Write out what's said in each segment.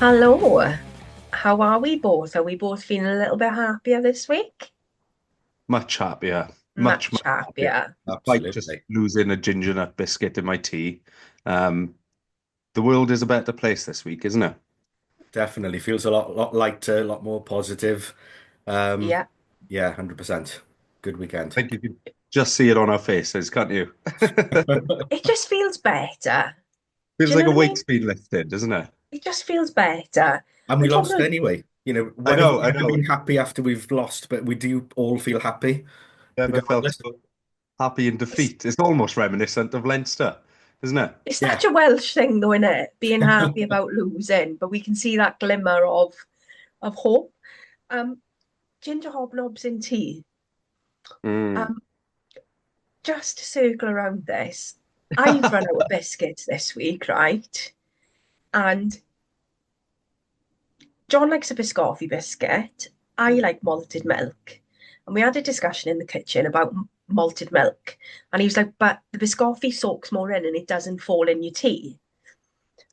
Hello. How are we both? Are we both feeling a little bit happier this week? Much happier. Much Much happier. happier. Despite just Absolutely. losing a ginger nut biscuit in my tea. Um, the world is a better place this week, isn't it? Definitely feels a lot lighter, a lot more positive. Um, Yeah. yeah, 100%. Good weekend. I think you can just see it on our faces, can't you? It just feels better. Do Feels you know like a what I mean? weight's been lifted, doesn't it? It just feels better. And we I'm lost talking, anyway. I When have know, we I ever know. been happy after we've lost? But we do all feel happy, Never felt regardless. so happy in it's, defeat. It's almost reminiscent of Leinster, isn't it? it's Yeah. such a Welsh thing though, isn't it? Being happy about losing, but we can see that glimmer of hope. Um, Ginger hobnobs in tea. Mm. Um, just to circle around this, I've run out of biscuits this week, right? And John likes a biscotti biscuit. I like malted milk. And we had a discussion in the kitchen about malted milk. And he was like, but the biscotti soaks more in and it doesn't fall in your tea.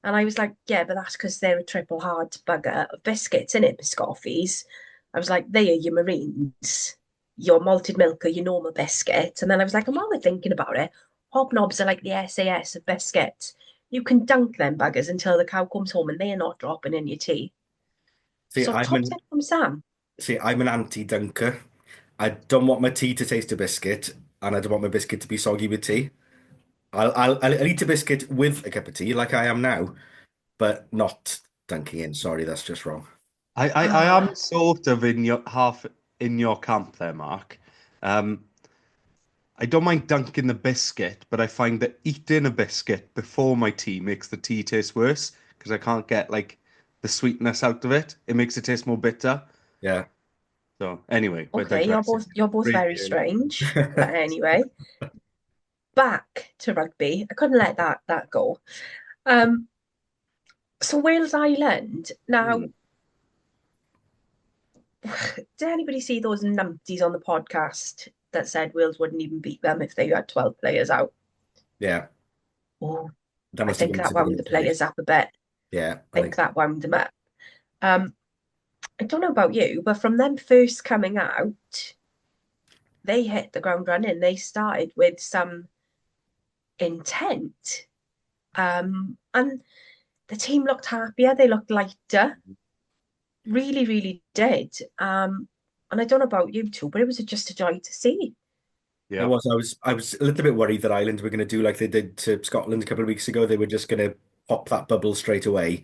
And I was like, yeah, but that's because they're a triple hard bugger of biscuits, in it, biscottis. I was like, they are your marines, your malted milk are your normal biscuits. And then I was like, I'm always thinking about it. Hobnobs are like the SAS of biscuits. You can dunk them buggers until the cow comes home and they are not dropping in your tea. See, So I'm top an tip from Sam. see, I'm an anti-dunker. I don't want my tea to taste of biscuit, and I don't want my biscuit to be soggy with tea. I'll eat a biscuit with a cup of tea, like I am now, but not dunking in. Sorry, that's just wrong. I am Ah, sort of in your half in your camp there, Mark. Um, I don't mind dunking the biscuit, but I find that eating a biscuit before my tea makes the tea taste worse because I can't get like the sweetness out of it. It makes it taste more bitter. Yeah. So anyway, we're okay, you're digressing. both Really very early. strange. But anyway, back to rugby. I couldn't let that go. Um, so Wales Island. Now, Hmm. did anybody see those numpties on the podcast that said Wales wouldn't even beat them if they had 12 players out? Yeah. Oh, That I must have think been that something wound in the his head. players up a bit. Yeah, I I think think so. that wound them up. Um, I don't know about you, but from them first coming out, they hit the ground running. They started with some intent. And the team looked happier, they looked lighter, really, really did. And I don't know about you two, but it was just a joy to see. It Yeah. was. I was a little bit worried that Ireland were going to do like they did to Scotland a couple of weeks ago. They were just going to pop that bubble straight away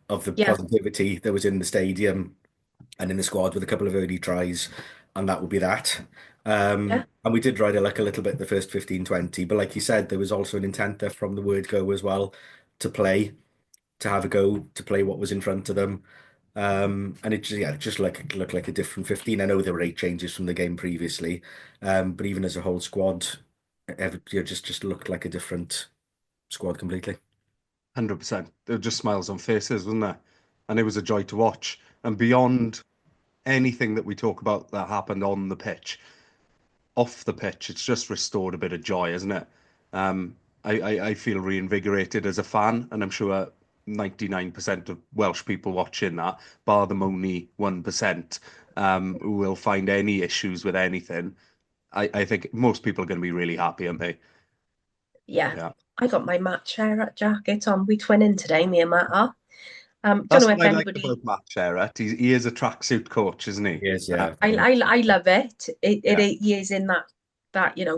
of the Yeah, positivity that was in the stadium and in the squad with a couple of early tries, and that would be that. yeah, And we did ride it like a little bit the first 15, 20, but like you said, there was also an intent there from the word go as well to play, to have a go, to play what was in front of them. And it just, yeah, it just looked like a different 15. I know there were 8 changes from the game previously, but even as a whole squad, just looked like a different squad completely. 100%. There were just smiles on faces, wasn't there? And it was a joy to watch. And beyond anything that we talk about that happened on the pitch, off the pitch, it's just restored a bit of joy, isn't it? I feel reinvigorated as a fan, and I'm sure 99% of Welsh people watching that, bar the only 1%, who will find any issues with anything. I think most people are going to be really happy, aren't they? yeah. Yeah. I got my Matt Sherratt jacket on. We twinning today, me and Matt are. Don't That's know if what I like anybody. about Matt Sherratt. He is a tracksuit coach, isn't he? Yes, yeah, I I, 100%. I love it. It Yeah. he is in that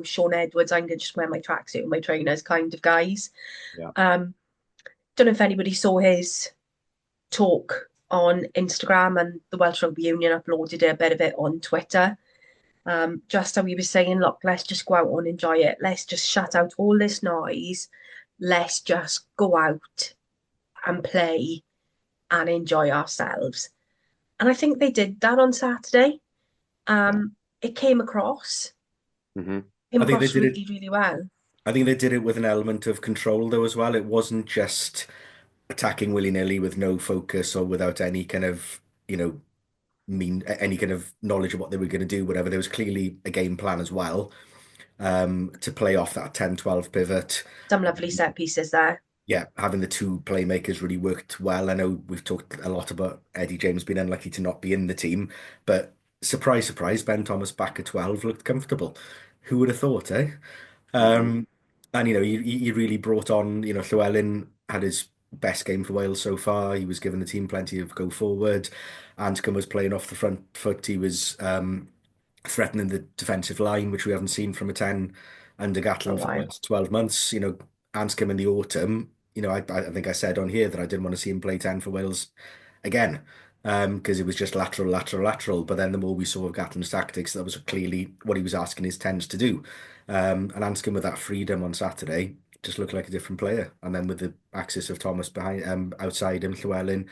Sean Edwards. I'm gonna just wear my tracksuit and my trainers kind of guys. Yeah. Um, don't know if anybody saw his talk on Instagram, and the Welsh Rugby Union uploaded a bit of it on Twitter. Just how he was saying, look, let's just go out and enjoy it. Let's just shut out all this noise. Let's just go out and play and enjoy ourselves. And I think they did that on Saturday. Yeah. It came across, Hmm. came I think they across did it. really, really well. I think they did it with an element of control though as well. It wasn't just attacking willy-nilly with no focus or without any kind of, any kind of knowledge of what they were going to do, whatever. There was clearly a game plan as well, to play off that 10-12 pivot. Some lovely set pieces there. Yeah, having the two playmakers really worked well. I know we've talked a lot about Eddie James being unlucky to not be in the team, but surprise, surprise, Ben Thomas back at 12 looked comfortable. Who would have thought, eh? Mhm. Um, and he really brought on, Llewellyn had his best game for Wales so far. He was giving the team plenty of go forward. Anscombe was playing off the front foot. He was threatening the defensive line, which we haven't seen from a 10 under For a Gatland for the while. last 12 months. Anscombe in the autumn, I think I said on here that I didn't want to see him play 10 for Wales again, because it was just lateral, lateral, lateral. But then the more we saw of Gatland's tactics, that was clearly what he was asking his 10s to do. And Anscombe with that freedom on Saturday just looked like a different player. And then with the axis of Thomas behind, outside him, Llewellyn,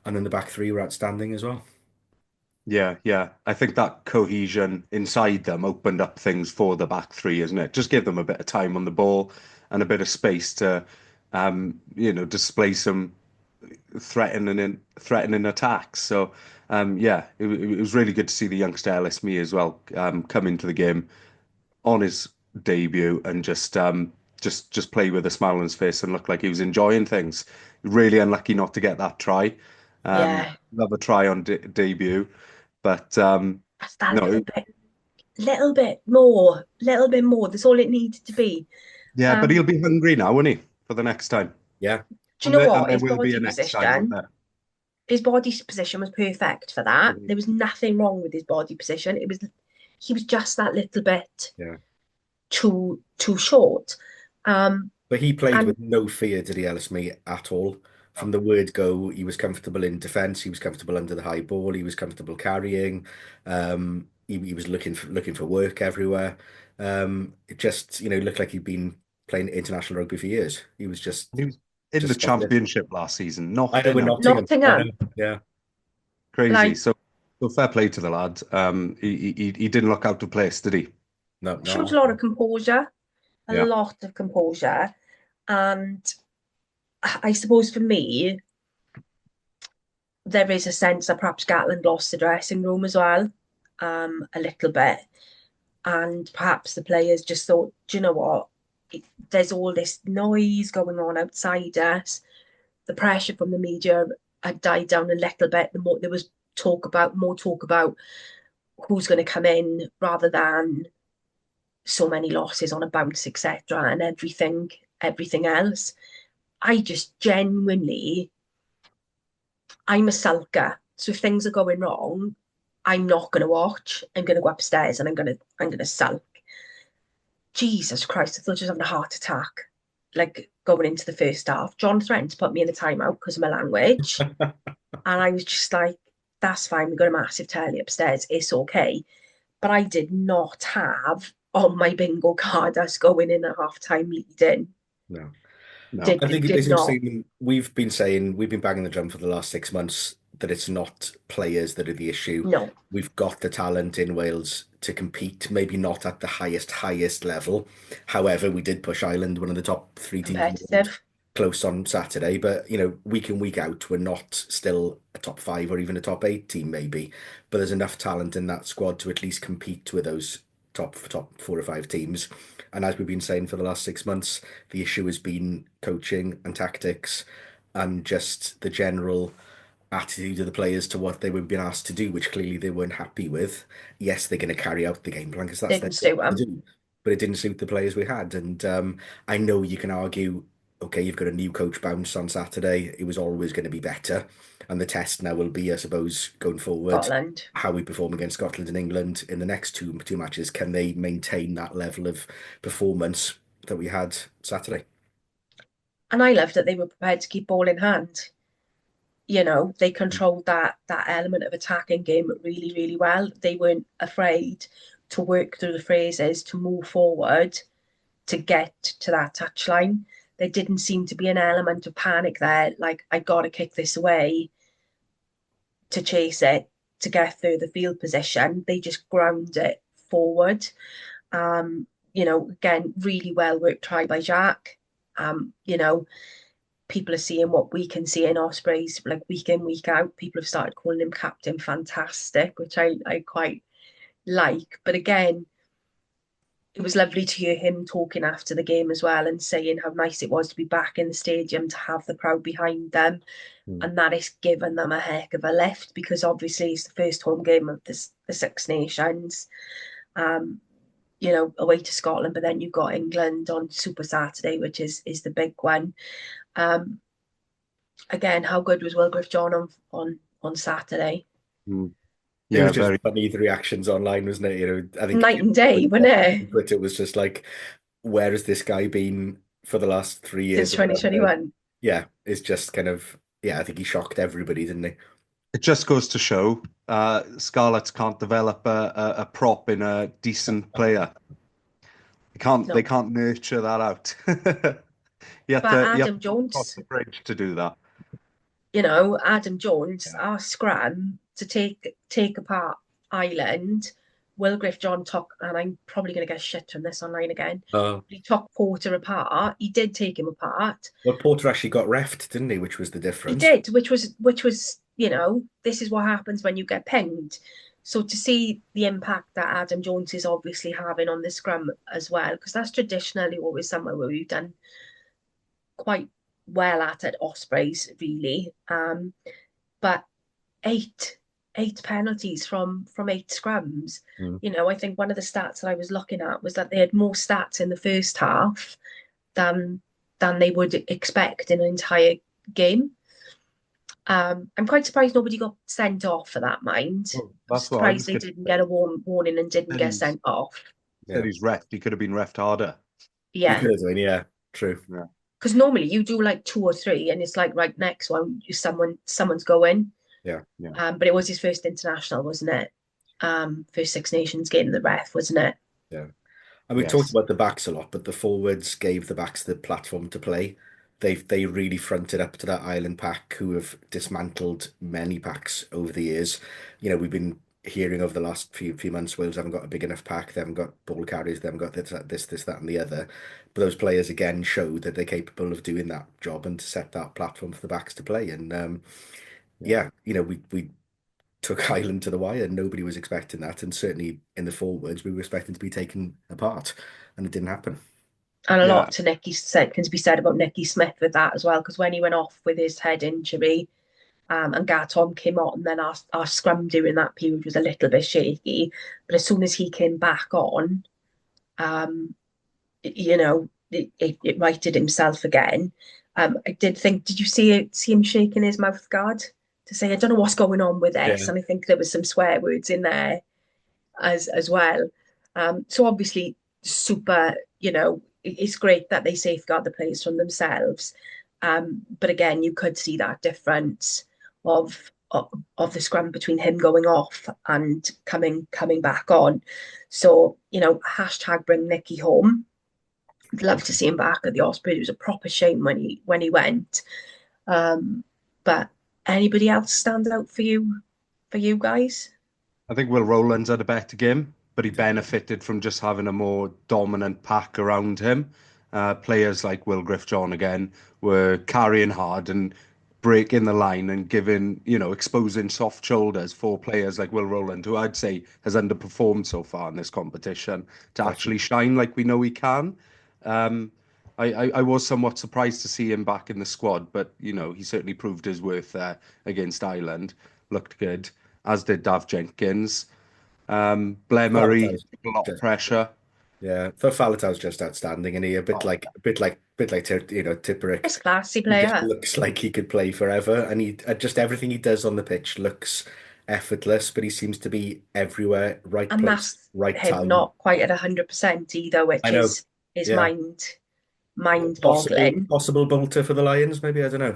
and then the back three were outstanding as well. Yeah, yeah. I think that cohesion inside them opened up things for the back three, isn't it? Just give them a bit of time on the ball and a bit of space to, display some threatening attacks. So, yeah, it was really good to see the youngster Ellis Me as well come into the game on his debut and just play with a smile on his face and look like he was enjoying things. Really unlucky not to get that try. Yeah, Love a try on de debut, but that's that no, little bit more. That's all it needed to be. yeah, but he'll Um, be hungry now, won't he, for the next time? Yeah. do you know And what? there will be a next time, won't there? His body position was perfect for that. Mhm. There was nothing wrong with his body position. He was just that little bit Yeah. too short. Um, But he played and with no fear, did he, Ellis Me, at all? From the word go, he was comfortable in defence. He was comfortable under the high ball. He was comfortable carrying. He was looking for work everywhere. It just, looked like he'd been playing international rugby for years. He was He was in the just spotless. championship last season, I know we're Nottingham. Nottingham. I know. Nottingham, Yeah. Crazy. like, So fair play to the lad. He didn't look out of place, did he? No, showed no. a lot of composure, a Yeah. lot of composure. And I suppose for me, there is a sense that perhaps Gatland lost the dressing room as well, a little bit. And perhaps the players just thought, do you know what? There's all this noise going on outside us. The pressure from the media had died down a little bit. The more there was more talk about who's going to come in rather than so many losses on a bounce, etc., and everything else. I just genuinely, I'm a sulker. So if things are going wrong, I'm not going to watch. I'm going to go upstairs and I'm going to sulk. Jesus Christ, I thought I was having a heart attack. Like going into the first half. John threatened to put me in a timeout because of my language. And I was just like, that's fine. We've got a massive telly upstairs. It's okay. But I did not have on my bingo card us going in a half-time lead in. No. No. Did I think did it's not. interesting. We've been banging the drum for the last 6 months that it's not players that are the issue. No. We've got the talent in Wales to compete, maybe not at the highest level. However, we did push Ireland, one of the top three teams in the world, Competitive. close on Saturday. But week in, week out, we're not still a top five or even a top eight team, maybe. But there's enough talent in that squad to at least compete with those top 4 or 5 teams. And as we've been saying for the last 6 months, the issue has been coaching and tactics and just the general attitude of the players to what they were being asked to do, which clearly they weren't happy with. Yes, they're going to carry out the game plan because that's their Didn't job suit to them. do, but it didn't suit the players we had. And I know you can argue, okay, you've got a new coach bounce on Saturday. It was always going to be better. And the test now will be, I suppose, going forward, Scotland. how we perform against Scotland and England in the next two matches. Can they maintain that level of performance that we had Saturday? And I loved that they were prepared to keep ball in hand. They controlled that element of attacking game really, really well. They weren't afraid to work through the phrases, to move forward, to get to that touchline. There didn't seem to be an element of panic there, like I gotta kick this away to chase it, to get through the field position. They just ground it forward. Again, really well worked try by Jack. People are seeing what we can see in Ospreys, like week in, week out. People have started calling him Captain Fantastic, which I quite like. But again, it was lovely to hear him talking after the game as well and saying how nice it was to be back in the stadium, to have the crowd behind them, Mm. and that it's given them a heck of a lift because obviously it's the first home game of the Six Nations. Um, away to Scotland, but then you've got England on Super Saturday, which is the big one. Um, Again, how good was Will Griff-John on Saturday? Mm. It Yeah, was just very. funny, the reactions online, wasn't it? I think Night and day, wasn't it? Twitter was just like, where has this guy been for the last 3 years Since or whatever? 2021. Yeah, it's just kind of, yeah, I think he shocked everybody, didn't he? It just goes to show Scarlets can't develop a prop in a decent player. They No. can't nurture that out. But You have Adam to jump across Jones, the bridge to do that. Adam Jones, Yeah. our scrum to take apart Ireland, Will Griff-John took, and I'm probably going to get shit from this online again. Uh, He took Porter apart. He did take him apart. well, Porter actually got refed, didn't he? Which was the He difference. did, which was, this is what happens when you get pinged. So to see the impact that Adam Jones is obviously having on the scrum as well, because that's traditionally always somewhere where we've done quite well at Ospreys, really. But eight eight penalties from eight scrums. Mm. I think one of the stats that I was looking at was that they had more stats in the first half than they would expect in an entire game. I'm quite surprised nobody got sent off for that, mind. Well, I'm that's what I was surprised they going to didn't say. get a warning and didn't Said get he's, sent off. Yeah, he's ref. He could have been refed harder. he Yeah, could have done, yeah, true. Yeah. because normally you do like two or three, and it's like right next one, someone's going. Yeah. Yeah. But it was his first international, wasn't it? First Six Nations game, the ref, wasn't it? Yeah. And we've talked Yes. about the backs a lot, but the forwards gave the backs the platform to play. They really fronted up to that Ireland pack who have dismantled many packs over the years. We've been hearing over the last few months, Wales haven't got a big enough pack, they haven't got ball carriers, they haven't got this, that, and the other. But those players again showed that they're capable of doing that job and to set that platform for the backs to play. And Yeah. yeah, we took Ireland to the wire. Nobody was expecting that, and certainly in the forwards, we were expecting to be taken apart, and it didn't happen. And a Yeah. lot to Nicky said can be said about Nicky Smith with that as well, because when he went off with his head injury, and Garton came on, then our scrum during that period was a little bit shaky. But as soon as he came back on, um, it righted himself again. I did think, did you see him shaking his mouth guard to say, I don't know what's going on with this? Yeah. And I think there was some swear words in there as well. So obviously, super, it's great that they safeguard the players from themselves. But again, you could see that difference of the scrum between him going off and coming back on. So, hashtag bring Nicky home. I'd love to see him back at the Ospreys. It was a proper shame when he went. But anybody else stand out for you guys? I think Will Rowlands had a better game, but he benefited from just having a more dominant pack around him. Players like Will Griff-John again were carrying hard and breaking the line and giving, exposing soft shoulders for players like Will Rowland, who I'd say has underperformed so far in this competition, to actually shine like we know he can. Um, I was somewhat surprised to see him back in the squad, but he certainly proved his worth against Ireland. Looked good, as did Dav Jenkins. Blair Murray, Faletau's a lot of just pressure. yeah, for Faletau's just outstanding, and he Oh, Tipperick. First classy He just player. looks like he could play forever, and he just everything he does on the pitch looks effortless. But he seems to be everywhere, right And place, that's right him time. not quite at 100% either, I which know. is Yeah, mind possible boggling. possible bolter for the Lions, maybe. I don't know.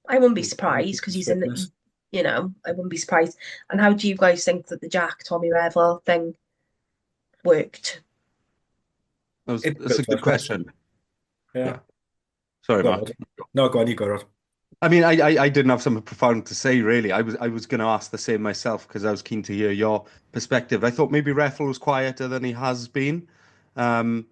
I wouldn't be surprised because His he's in fitness. I wouldn't be surprised. And how do you guys think that the Jack Tommy Revel thing worked? It That's a built good us better. question. Yeah. Yeah. Sorry, Go on, Matt. Rod. No, go on. You go, Rod. I mean, I didn't have something profound to say, really. I was going to ask the same myself because I was keen to hear your perspective. I thought maybe Raffle was quieter than he has been. Um,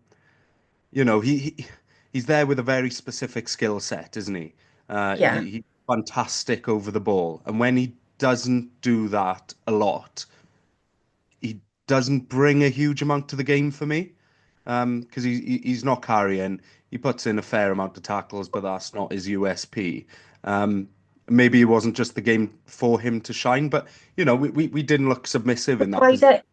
he's there with a very specific skill set, isn't he? Yeah, He's fantastic over the ball, and when he doesn't do that a lot, he doesn't bring a huge amount to the game for me. because he's not carrying. He puts in a fair amount of tackles, but that's not his USP. Um, Maybe it wasn't just the game for him to shine, but we didn't look submissive We in that tried position. it.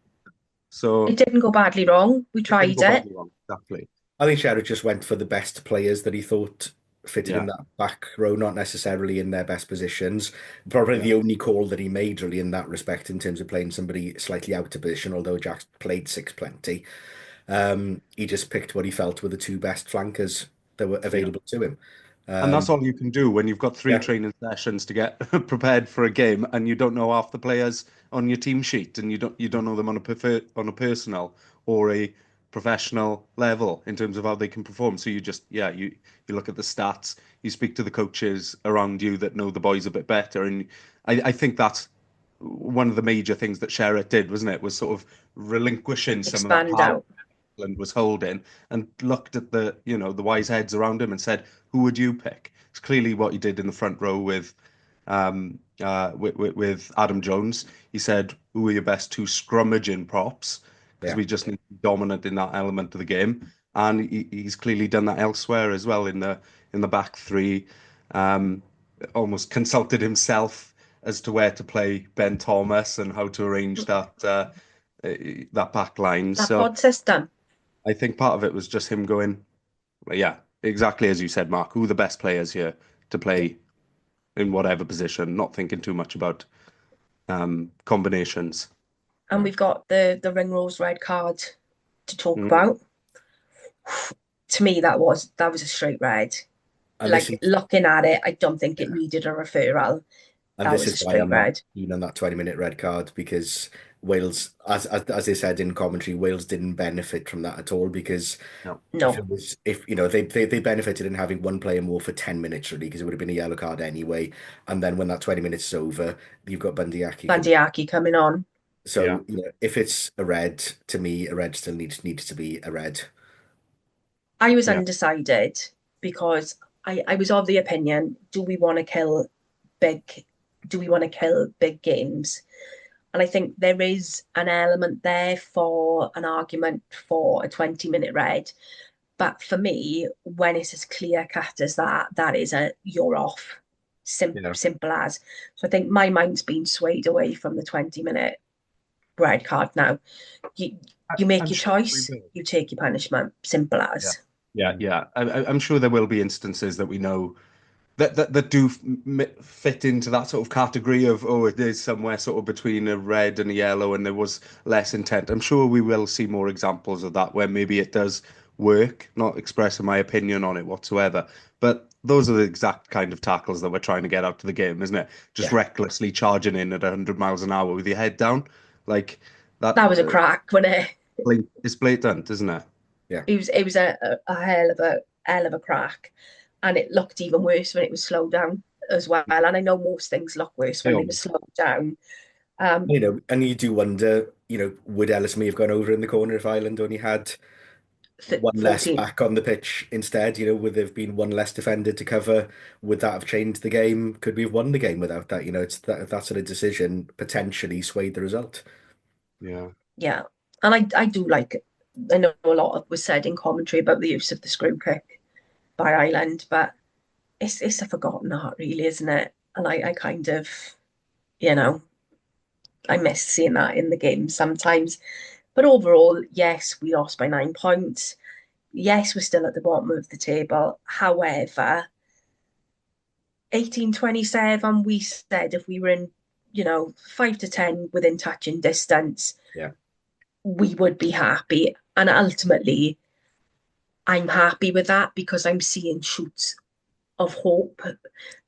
So It didn't go badly wrong. We it didn't tried go it. badly wrong. Exactly. I think Sherratt just went for the best players that he thought fitted in Yeah. that back row, not necessarily in their best positions. Probably Yeah. the only call that he made really in that respect in terms of playing somebody slightly out of position, although Jack played six plenty. He just picked what he felt were the two best flankers that were Yeah. available to him. And that's Um, all you can do when you've got three yeah, training sessions to get prepared for a game, and you don't know half the players on your team sheet, and you don't know them on a personal or a professional level in terms of how they can perform. So you look at the stats, you speak to the coaches around you that know the boys a bit better, and I think that's one of the major things that Sherratt did, wasn't it? Was sort of relinquishing some of that Expand power out. England was holding and looked at the wise heads around him and said, "Who would you pick?" It's clearly what he did in the front row with Adam Jones. He said, "Who are your best two scrummaging props?" Because yeah. we just need to be dominant in that element of the game, and he's clearly done that elsewhere as well in the back three. Um, Almost consulted himself as to where to play Ben Thomas and how to arrange that back line. That So. pod system. I think part of it was just him going, well, yeah, exactly as you said, Mark. Who are the best players here to play in whatever position? Not thinking too much about combinations. And we've got the Ringrose red card to talk Mm, about. To me, that was a straight red. And this Like is looking at it, I don't think it yeah. needed a referral. And That this was is a why straight I'm not red. keen on that 20-minute red card because Wales, as they said in commentary, Wales didn't benefit from that at all because no. No, if they benefited in having one player more for 10 minutes really because it would have been a yellow card anyway. And then when that 20 minutes is over, you've got Bundyaki coming. Bandiaki coming on. Yeah. So, if it's a red, to me, a red still needs to be a red. I was Yeah. undecided because I was of the opinion, big do we want to kill big games? And I think there is an element there for an argument for a 20-minute red. But for me, when it's as clear cut as that, that is a you're off. Yeah. Simple as. So I think my mind's been swayed away from the 20-minute red card now. You you make I'm your sure we choice, will. you take your punishment. Simple Yeah. as. Yeah. Yeah. I'm sure there will be instances that we know that do fit into that sort of category of, oh, it is somewhere sort of between a red and a yellow and there was less intent. I'm sure we will see more examples of that where maybe it does work, not expressing my opinion on it whatsoever. But those are the exact kind of tackles that we're trying to get out of the game, isn't it? Just Yeah. recklessly charging in at 100 miles an hour with your head down. Like that, That was a crack, wasn't it? it's blatant, isn't it? Yeah. It was a hell of a crack. And it looked even worse when it was slowed down as well. And I know most things look worse They when they were always slowed down. Um, And you do wonder, would Ellis may have gone over in the corner if Ireland only had one less 14. back on the pitch instead? Would there have been one less defender to cover? Would that have changed the game? Could we have won the game without that? It's that sort of decision potentially swayed the result. Yeah. Yeah. And I do like, I know a lot was said in commentary about the use of the screw kick by Ireland, but it's a forgotten art, really, isn't it? And I kind of, you know, I miss seeing that in the game sometimes. But overall, yes, we lost by 9 points. Yes, we're still at the bottom of the table. However, 1827, we said if we were in, 5 to 10 within touching distance, Yeah. we would be happy. And ultimately, I'm happy with that because I'm seeing shoots of hope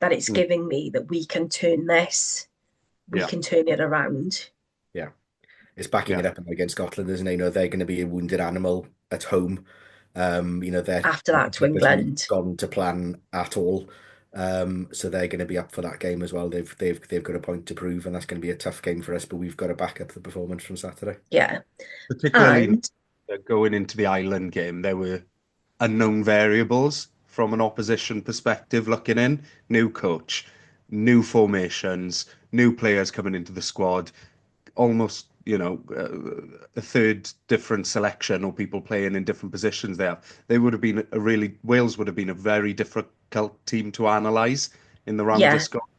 that it's Mm. giving me that we can turn this, we Yeah. can turn it around. Yeah. It's backing Yeah. it up against Scotland, isn't it? They're going to be a wounded animal at home. Their After that to championship hasn't England. gone to plan at all. So they're going to be up for that game as well. They've got a point to prove, and that's going to be a tough game for us. But we've got to back up the performance from Saturday. Yeah. Particularly And going into the Ireland game, there were unknown variables from an opposition perspective looking in. New coach, new formations, new players coming into the squad. Almost, a third different selection or people playing in different positions they would have been Wales would have been a very difficult team to analyse in the round of Yeah, Scotland.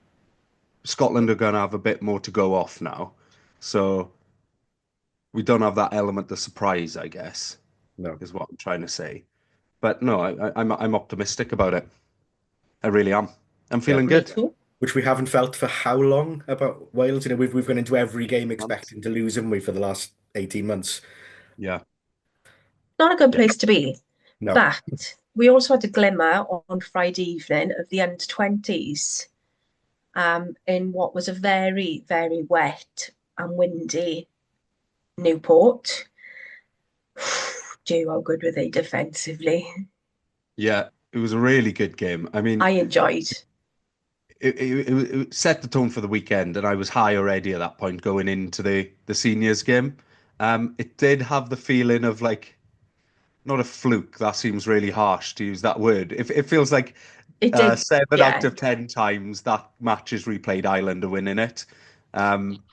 Scotland are going to have a bit more to go off now. So we don't have that element of surprise, I guess, No. is what I'm trying to say. But no, I'm optimistic about it. I really am. I'm Yeah. feeling me good. too. Which we haven't felt for how long about Wales? We've gone into every game Months. expecting to lose, haven't we, for the last 18 months? Yeah. Not a good Yeah. place to be. No. But we also had a glimmer on Friday evening of the under-20s in what was a very, very wet and windy Newport. Gee, how good were they defensively? Yeah. It was a really good game. I mean, I enjoyed. it set the tone for the weekend, and I was high already at that point going into the seniors game. It did have the feeling of like not a fluke. That seems really harsh to use that word. It feels like It did, 7 out of 10 times that match is replayed, Ireland are winning it. Um,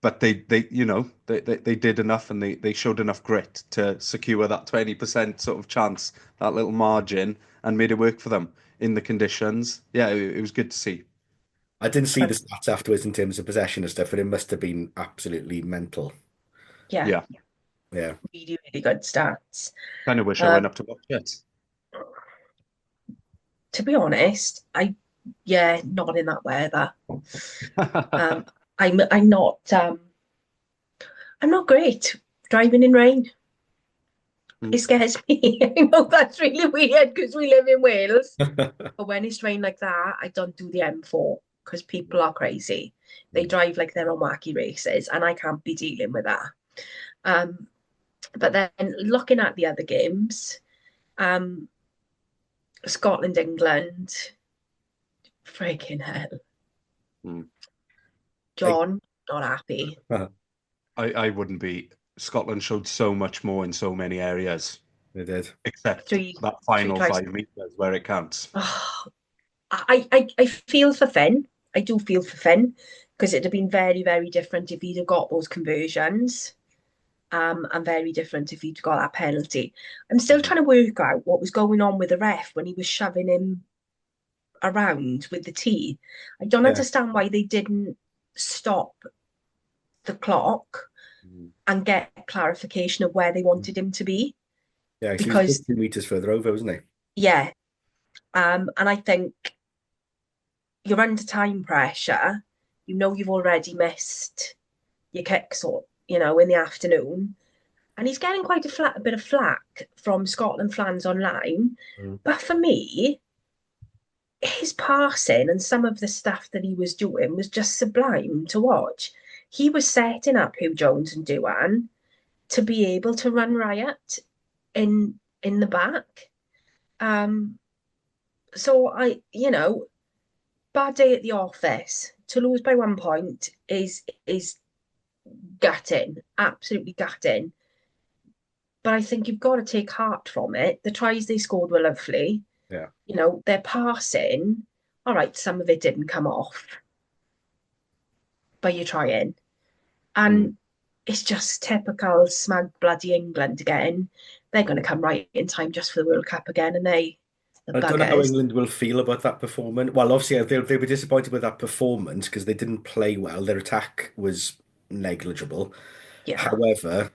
but they did enough and they showed enough grit to secure that 20% sort of chance, that little margin, and made it work for them in the conditions. Yeah, it was good to see. I didn't see the and stats afterwards in terms of possession and stuff, but it must have been absolutely mental. yeah, Yeah, Yeah. really, really good stats. kind of wish I went Um, up to watch it. to be honest, yeah, not in that weather. Um, I'm not great driving in rain. It Mm, scares me. I know that's really weird because we live in Wales. But when it's rain like that, I don't do the M4 because people are crazy. They drive like they're on wacky races, and I can't be dealing with that. Um, but then looking at the other games, um, Scotland, England, freaking hell. mm. John, not happy. I wouldn't be. Scotland showed so much more in so many areas, They did. except Three, that three final tries. 5 meters where it counts. Oh, I feel for Finn. I do feel for Finn because it'd have been very, very different if he'd have got those conversions. And very different if he'd got that penalty. I'm still trying to work out what was going on with the ref when he was shoving him around with the tee. I don't Yeah. understand why they didn't stop the clock Mm. and get clarification of where they wanted him to be. Yeah, 'cause he was Because 50 meters further over, wasn't he? yeah, and I think you're under time pressure. You know you've already missed your kicks or in the afternoon. And he's getting quite a bit of flack from Scotland fans online. Mm. But for me, his passing and some of the stuff that he was doing was just sublime to watch. He was setting up Hugh Jones and Duan to be able to run riot in the back. Um, so bad day at the office. To lose by 1 point is gutting, absolutely gutting. But I think you've got to take heart from it. The tries they scored were lovely. Yeah. Their passing, all right, some of it didn't come off, but you're trying. Mm. And it's just typical smug bloody England again. They're going to come right in time just for the World Cup again, and the I don't know how buggers. England will feel about that performance. Well, obviously, they were disappointed with that performance because they didn't play well. Their attack was negligible. Yeah, However,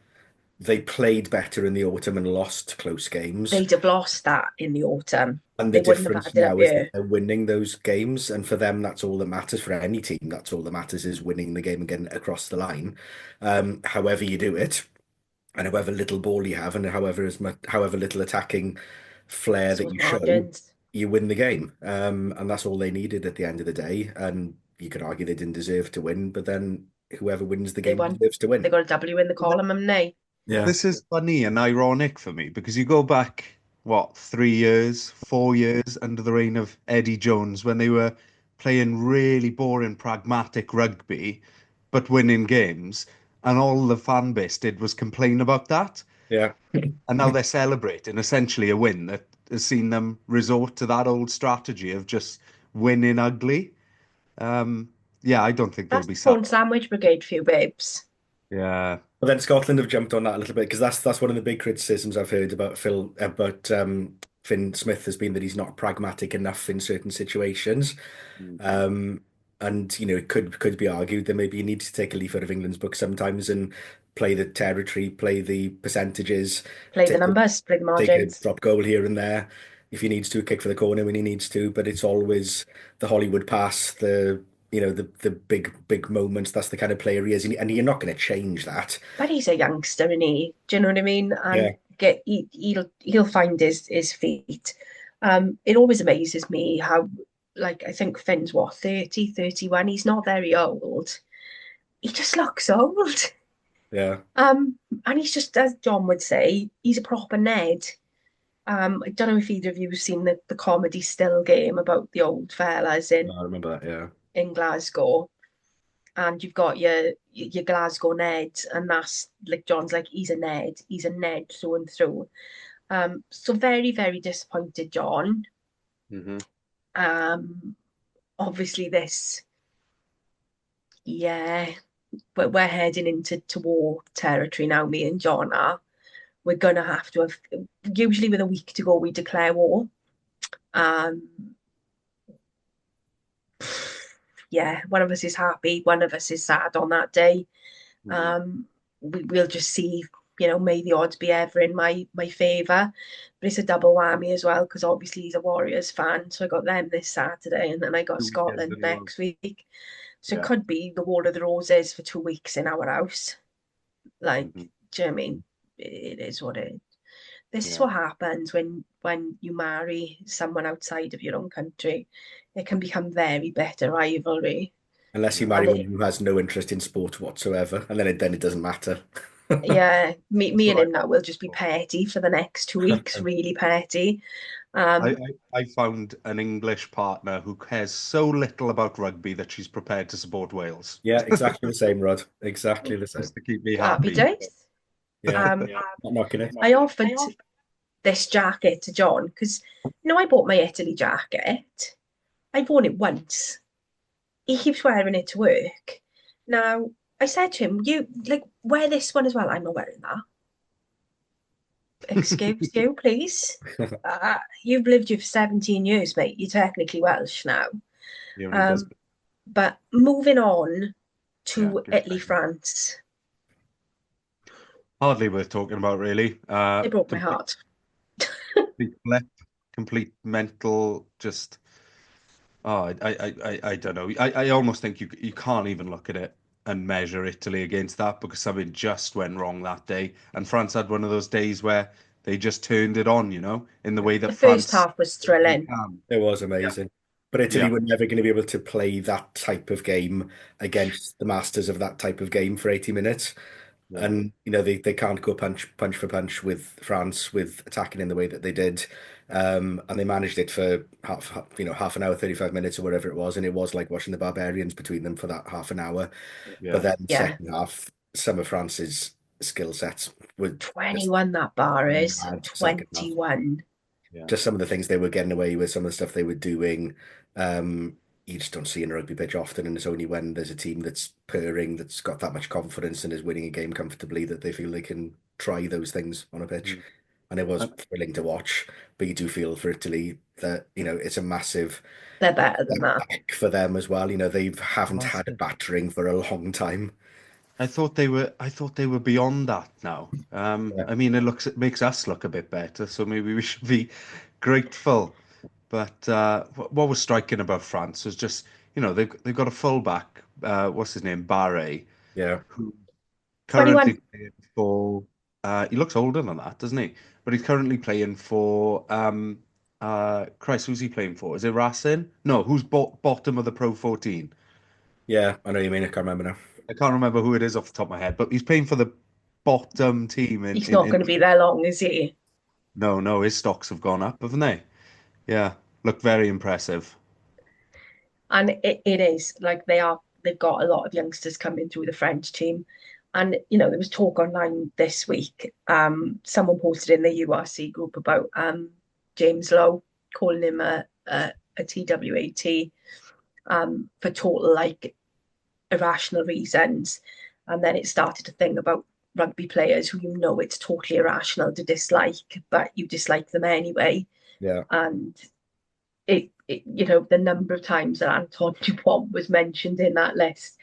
they played better in the autumn and lost close games. they'd have lost that in the autumn. And the They wouldn't have difference had it up now is that here. they're winning those games. And for them, that's all that matters. For any team, that's all that matters is winning the game and getting it across the line. However you do it, and however little ball you have, and however little attacking flair It's that those you show, margins. you win the game. And that's all they needed at the end of the day. And you could argue they didn't deserve to win, but then whoever wins the They game won. deserves to They win. got a W in the column, haven't they? Yeah. This is funny and ironic for me because you go back, what, 3 years, 4 years under the reign of Eddie Jones when they were playing really boring, pragmatic rugby, but winning games, and all the fan base did was complain about that. Yeah. And now they're celebrating essentially a win that has seen them resort to that old strategy of just winning ugly. Um, yeah, I don't think they'll That's be the sad. corn sandwich brigade for you, babes. Yeah. But then Scotland have jumped on that a little bit because that's one of the big criticisms I've heard about Finn Smith has been that he's not pragmatic enough in certain situations. Mhm. Um, and it could be argued that maybe he needs to take a leaf out of England's book sometimes and play the territory, play the percentages, Play the take a, numbers, play the take a margins. drop goal here and there if he needs to, kick for the corner when he needs to. But it's always the Hollywood pass, the big moments. That's the kind of player he is, and you're not going to change that. But he's a youngster, isn't he? Do you know what I mean? And Yeah, he'll find his feet. It always amazes me how, like, I think Finn's what, 30, 31. He's not very old. He just looks old. yeah. Um, and he's just, as John would say, he's a proper Ned. I don't know if either of you have seen the comedy still game about the old fellas I remember that. Yeah, in Glasgow. And you've got your Glasgow Ned, and that's like John's like he's a Ned through and through. So very, very disappointed, John. Hmm. Um, Obviously this, yeah, but we're heading into to war territory now. Me and John are. We're gonna have to have. Usually, with a week to go, we declare war. Um, yeah, one of us is happy, one of us is sad on that day. Hmm. Um, we'll just see, may the odds be ever in my favour. But it's a double whammy as well, because obviously he's a Warriors fan. So I got them this Saturday and then I got 2 weekends Scotland in a row. next week. So it Yeah. could be the War of the Roses for 2 weeks in our house. Like, Hmm. do you know what I mean? It is what it is. This is Yeah. what happens when you marry someone outside of your own country. It can become very bitter rivalry. unless you Yeah. marry And one it who has no interest in sport whatsoever, and then it doesn't matter. Yeah, That's me what and I him now got. will just be petty for the next 2 weeks, really petty. Um, I found an English partner who cares so little about rugby that she's prepared to support Wales. Yeah, exactly the same, Rod. Exactly the same. Just to keep me Happy happy. days. Yeah, Um, not knocking it. I offered this jacket to John because, I bought my Italy jacket. I've worn it once. He keeps wearing it to work. Now, I said to him, "You like wear this one as well." I'm not wearing that. Excuse you, please. You've lived here for 17 years, mate. You're technically Welsh now. He only does. Um, but moving on Yeah. to Good Italy, thing. France. Hardly worth talking about, really. It broke my Complete, heart. complete blip, complete mental, just. Oh, I don't know. I almost think you can't even look at it and measure Italy against that because something just went wrong that day. And France had one of those days where they just turned it on, in the way that The first France half was really thrilling. can. It was Yeah, amazing. But Italy yeah, were never going to be able to play that type of game against the masters of that type of game for 80 minutes. yeah, And they can't go punch for punch with France with attacking in the way that they did. And they managed it for half an hour, 35 minutes or whatever it was, and it was like watching the barbarians between them for that half an hour. But yeah. then Yeah. second half, some of France's skill sets were just 21 that bar is. mad second half. 21. Yeah. Just some of the things they were getting away with, some of the stuff they were doing. Um, you just don't see in a rugby pitch often, and it's only when there's a team that's purring, that's got that much confidence and is winning a game comfortably that they feel they can try those things on a pitch. Mm. And it was And thrilling to watch, but you do feel for Italy that, it's a massive They're better than step that. back for them as well. They haven't had a massive. battering for a long time. I thought they were beyond that now. Yeah. I mean, it makes us look a bit better, so maybe we should be grateful. But what was striking about France was just, they've got a fullback, what's his name, Barre, Yeah. who 21. currently playing for. He looks older than that, doesn't he? But he's currently playing for. Christ, who's he playing for? Is it Racing? No, who's bottom of the Pro 14? Yeah, I know what you mean. I can't remember now. I can't remember who it is off the top of my head, but he's playing for the bottom team in He's in, not in going to be there long, is he? No, no, his stocks have gone up, haven't they? Yeah, look very impressive. And it is like they've got a lot of youngsters coming through the French team. And there was talk online this week. Someone posted in the URC group about James Lowe, calling him a TWAT for total like irrational reasons. And then it started to think about rugby players who you know it's totally irrational to dislike, but you dislike them anyway. Yeah. And the number of times that Anton Dupont was mentioned in that list.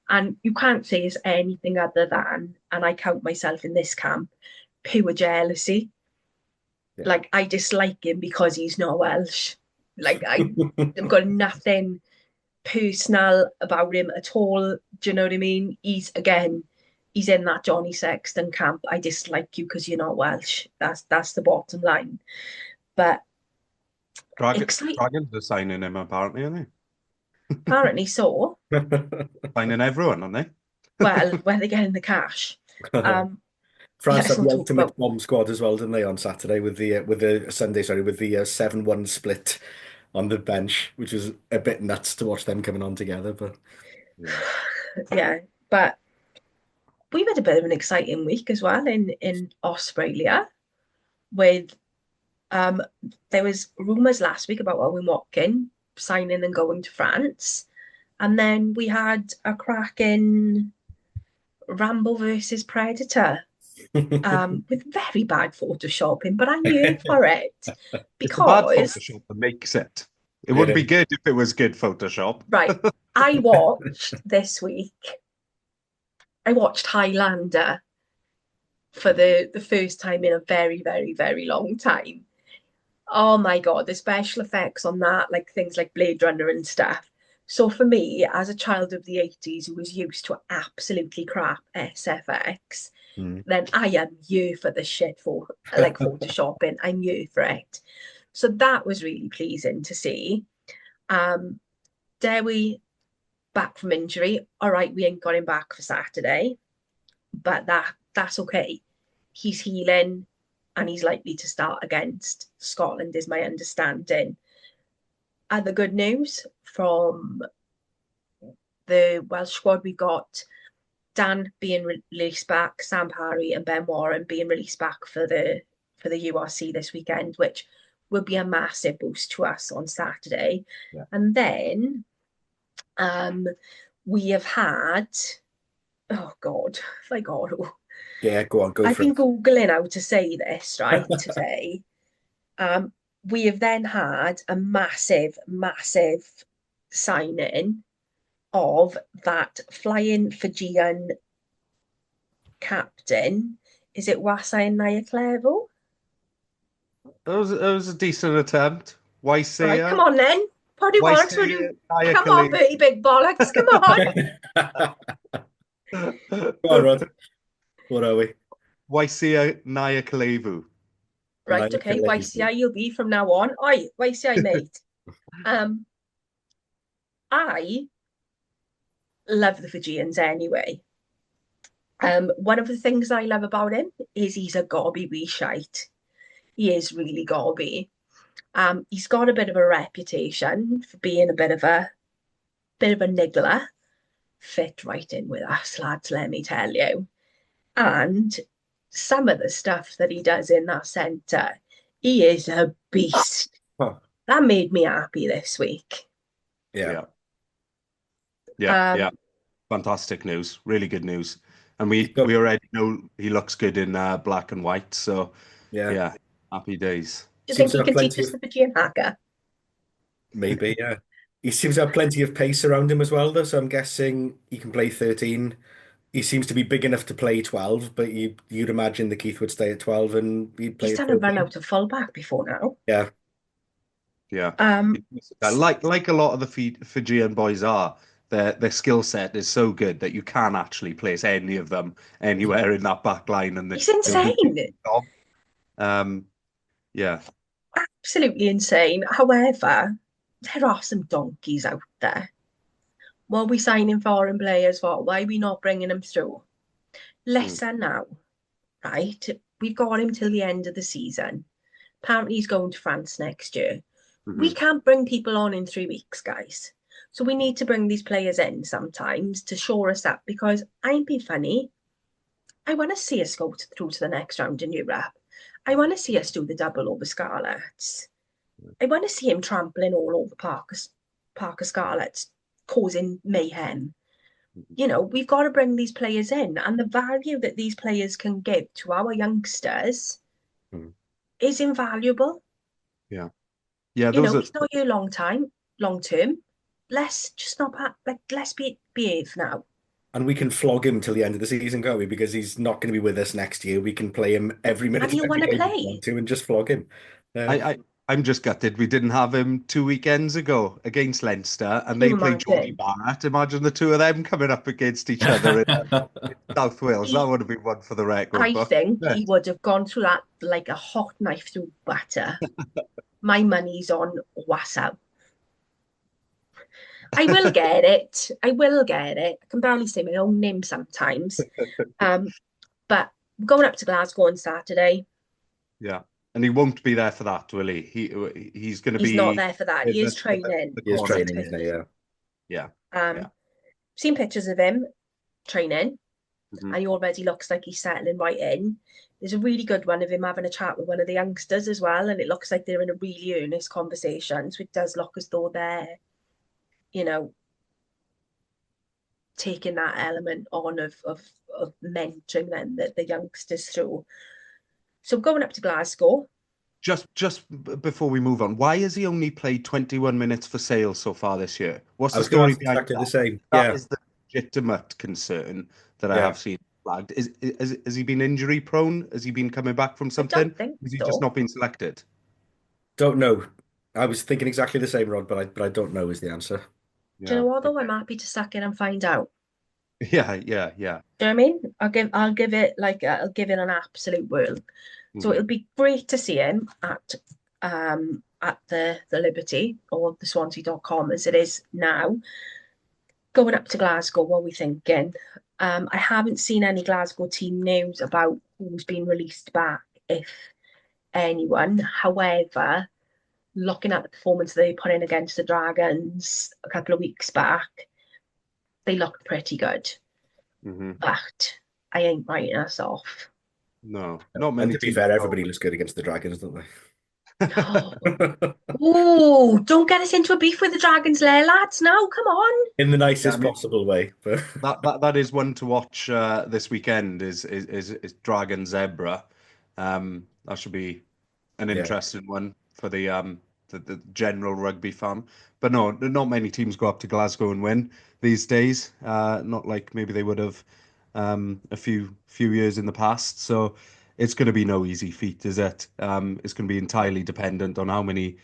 And you can't say it's anything other than, and I count myself in this camp, pure jealousy. Yeah. Like, I dislike him because he's not Welsh. Like, I've got nothing personal about him at all. Do you know what I mean? He's in that Johnny Sexton camp. I dislike you because you're not Welsh. That's the bottom line. But Dragons are signing him apparently, aren't they? apparently so. Signing everyone, aren't they? Well, where they're getting the cash. France let's had not the talk ultimate about bomb squad as well, didn't they, on Saturday with the Sunday, sorry, with the 7-1 split on the bench, which was a bit nuts to watch them coming on together. But yeah, but we've had a bit of an exciting week as well in Australia with there was rumours last week about Owen Watkin signing and going to France. And then we had a cracking Rambo versus Predator with very bad photoshopping, but I'm here for it It's the bad because Photoshop that makes it. It would be good if it was good Photoshop. right, I watched this week. I watched Highlander for the first time in a very, very, very long time. Oh my God, the special effects on that, like things like Blade Runner and stuff. So for me, as a child of the 80s who was used to absolutely crap SFX, then I am here for the shit for like photoshopping. I'm here for it. So that was really pleasing to see. Dewi back from injury. All right, we ain't got him back for Saturday, but that's okay. He's healing and he's likely to start against Scotland, is my understanding. Other good news from the Welsh squad, we've got Dan being released back, Sam Parry and Ben Warren being released back for the URC this weekend, which will be a massive boost to us on Saturday. Yeah. And then we have had, oh God, my God. Yeah, go on, go I've for been it. Googling how to say this, right, today. We have then had a massive, massive signing of that flying Fijian captain. Is it Wasain Nayacalevu? It was a decent attempt. Why say Right, come on then. Party Why bollocks, say come on, Bertie Big Bollocks, come on. Go on, Rod. What are we? Why say Nayacalevu? Right, okay, YCI you'll be from now on. Oi, YCI mate. I love the Fijians anyway. One of the things I love about him is he's a gobby wee shite. He is really gobby. He's got a bit of a reputation for being a bit of a niggler. Fit right in with us, lads, let me tell you. And some of the stuff that he does in that centre, he is a beast. Huh. That made me happy this week. Yeah. Fantastic news. Really good news. And we already know he looks good in black and white. So yeah, happy days. Do you think he can teach us the Fijian haka? Maybe, yeah. He seems to have plenty of pace around him as well, though. So I'm guessing he can play 13. He seems to be big enough to play 12, but you'd imagine the Keith would stay at 12 and he'd play He's at done a 14. run out of fullback before now. Yeah. Like a lot of the Fijian boys are, their skill set is so good that you can actually place any of them anywhere in that back line, and he's insane. Yeah, absolutely insane. However, there are some donkeys out there. What are we signing foreign players for? Why are we not bringing them through? Listen now, right? We've got him till the end of the season. Apparently he's going to France next year. We can't bring people on in 3 weeks, guys. So we need to bring these players in sometimes to shore us up, because I ain't being funny. I want to see us go through to the next round in Europe. I want to see us do the double over Scarlets. I want to see him trampling all over Parker Scarlets, causing mayhem. You know, we've got to bring these players in, and the value that these players can give to our youngsters Mm. is invaluable. Yeah. Yeah, You those know, are he's not here long term. Let's just not like let's behave now. And we can flog him till the end of the season, can't we? Because he's not going to be with us next year. We can play him every minute And of he'll every want to game if we play. want to and just flog him. I, I I'm just gutted we didn't have him 2 weekends ago against Leinster and Can they you played Geordie imagine? Barrett. Imagine the two of them coming up against each other in South Wales. That He, would have been one for the record I book. think Yeah. he would have gone through that like a hot knife through butter. My money's on WhatsApp. I will get it. I will get it. I can barely say my own name sometimes. Um, but going up to Glasgow on Saturday, Yeah. And he won't be there for that, will he? He's going to he's not be there for that. in He is the, training. the He is I've seen corner training, team. isn't he? pictures. Yeah. Yeah. Yeah. Seen pictures of him training, Mhm. and he already looks like he's settling right in. There's a really good one of him having a chat with one of the youngsters as well, and it looks like they're in a really earnest conversation. So it does look as though they're, you know, taking that element on of mentoring them the youngsters through. So going up to Glasgow, Before we move on, why has he only played 21 minutes for Sale so far this year? What's I the was going to story ask behind exactly the that? same. That Yeah. is the legitimate concern that I Yeah. have seen flagged. Has he been injury prone? Has he been coming back from I something? don't think Has he just so. not been selected? Don't know. I was thinking exactly the same, Rod, but I don't know is the answer. Do you know Yeah. what though? I'm Okay. happy to suck it and find out. Yeah. Yeah. Yeah. Do you know what I mean? I'll give it like I'll give it an absolute whirl. So Hmm. it'll be great to see him at the Liberty or the Swansea.com as it is now. Going up to Glasgow, what are we thinking? I haven't seen any Glasgow team news about who's been released back, if anyone. However, looking at the performance they put in against the Dragons a couple of weeks back, they looked pretty good. Hmm. But I ain't writing us off. No, not And many to be teams fair, know. everybody looks good against the Dragons, don't Oh, they? don't get us into a beef with the Dragons there, lads. No, come on. In the Yeah, I nicest mean possible way. But that is one to watch this weekend is Dragon Zebra. That should be an yeah. interesting one for the general rugby fan. But no, not many teams go up to Glasgow and win these days. Not like maybe they would have a few years in the past. So it's going to be no easy feat, is it? It's going to be entirely dependent on how many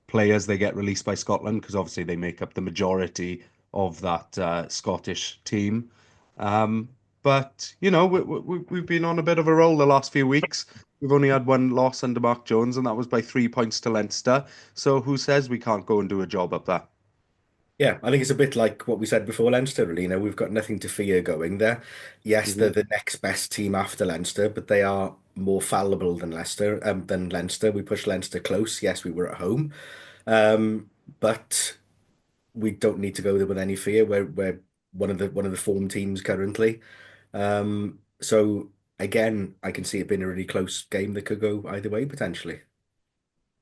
players they get released by Scotland, because obviously they make up the majority of that Scottish team. Um, but you know, we've been on a bit of a roll the last few weeks. We've only had one loss under Mark Jones, and that was by 3 points to Leinster. So who says we can't go and do a job up there? Yeah, I think it's a bit like what we said before Leinster, really. We've got nothing to fear going there. Yes, they're Hmm. the next best team after Leinster, but they are more fallible than Leinster. We pushed Leinster close. Yes, we were at home. Um, but we don't need to go there with any fear. We're one of the form teams currently. So again, I can see it being a really close game that could go either way potentially.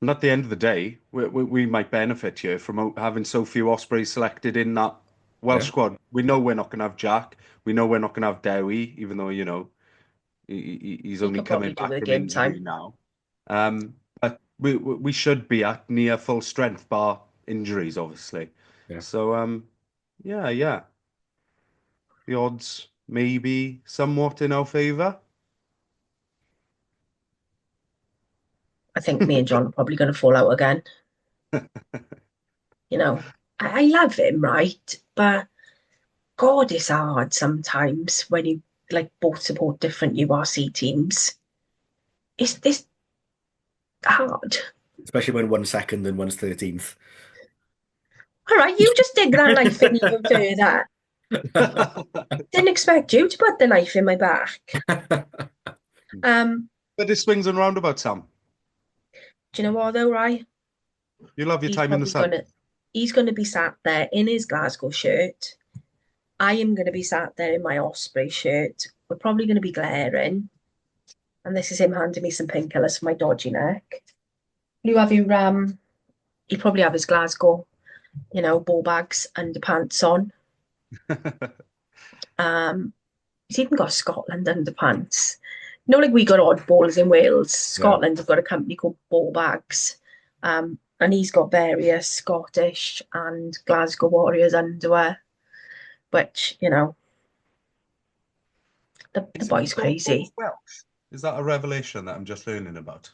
And at the end of the day, we might benefit here from having so few Ospreys selected in that Welsh Yeah. squad. We know we're not going to have Jack. We know we're not going to have Dewi, even though, he's He only could coming probably do back with from game injury time. now. But we should be at near full strength, bar injuries, obviously. Yeah. So yeah, yeah, the odds may be somewhat in our favour. I think me and John are probably going to fall out again. You know, I love him, right? But God, it's hard sometimes when you like both support different URC teams. It's this hard. Especially when one's second and one's 13th. All right, you just dig that knife in even further. Didn't expect you to put the knife in my back. Um, But it swings and roundabouts, Sam. do you know what though, right? You love your He's time in the probably sun. gonna be sat there in his Glasgow shirt. I am gonna be sat there in my Osprey shirt. We're probably gonna be glaring. And this is him handing me some painkillers for my dodgy neck. You have your he probably have his Glasgow, ball bags, underpants on. He's even got Scotland underpants. You know, like we got oddballs in Wales. Yeah. Scotland have got a company called Ball Bags. And he's got various Scottish and Glasgow Warriors underwear, which, the boy's Is crazy. Welsh? Is that a revelation that I'm just learning about?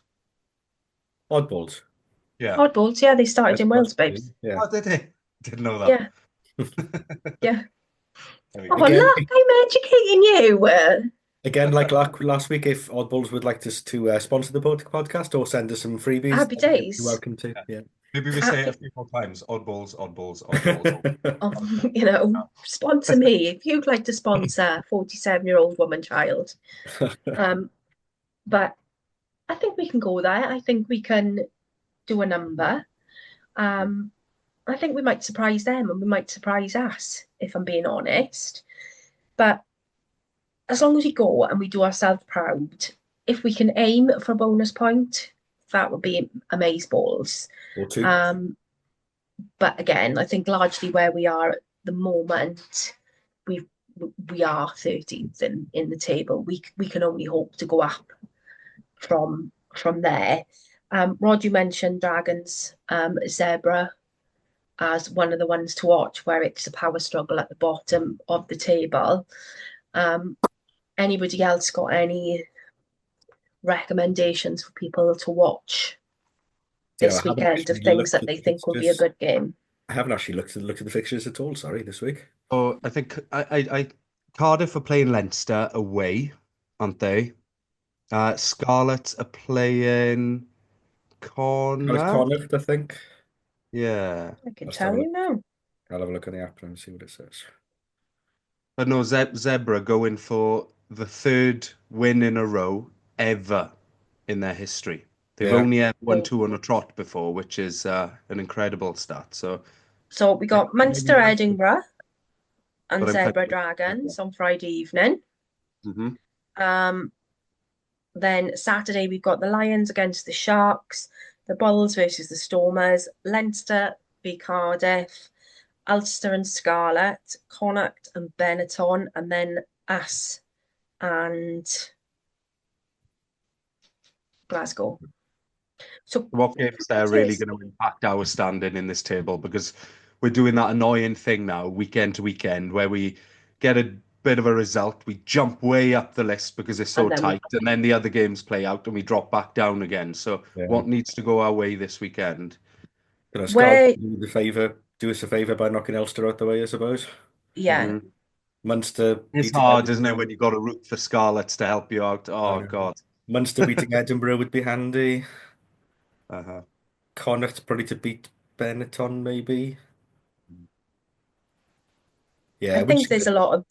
Oddballs. Yeah. Oddballs, yeah, they started in Wales, That's babes. yeah. Oh, did he? Didn't know that. Yeah, yeah. There we Oh, go. Again, look, I'm educating you. again, like last week, if Oddballs would like to sponsor the podcast or send us some freebies, Happy you're days. welcome to. Yeah. Yeah. Maybe we say it a few more times. Oddballs, oddballs, oddballs. Sponsor me if you'd like to sponsor a 47-year-old woman child. But I think we can go there. I think we can do a number. I think we might surprise them and we might surprise us, if I'm being honest. But as long as we go and we do ourselves proud, if we can aim for a bonus point, that would be amazeballs. Or two. But again, I think largely where we are at the moment, we we are 13th in the table. We can only hope to go up from there. Rod, you mentioned Dragons, Zebra as one of the ones to watch, where it's a power struggle at the bottom of the table. Anybody else got any recommendations for people to watch this weekend of things that they think will be a good game? I haven't actually looked at the fixtures at all. Sorry, this week. Oh, I think I Cardiff are playing Leinster away, aren't they? Scarlett are playing Connor. Cardiff, I think. Yeah. I can tell you now. I'll have a look on the app and see what it says. But no, Zebra going for the third win in a row ever in their history. They've only ever won two on a trot before, which is an incredible stat. So we got Munster, Edinburgh, and Zebra thinking, Dragons on Friday evening. Then Saturday we've got the Lions against the Sharks, the Bulls versus the Stormers, Leinster v Cardiff, Ulster and Scarlett, Connacht and Benetton, and then us and Glasgow. So what games they're really going to impact our standing in this table, because we're doing that annoying thing now, weekend to weekend, where we get a bit of a result, we jump way up the list because it's so tight, and then the other games play out and we drop back down again. So what needs to go our way this weekend? Scott, do us a favour by knocking Ulster out the way, I suppose. Yeah. Munster. It's hard, isn't it, when you've got to root for Scarlets to help you out? Oh, God. Munster beating Edinburgh would be handy. Uh-huh. Connacht probably to beat Benetton, maybe. Yeah, I think there's going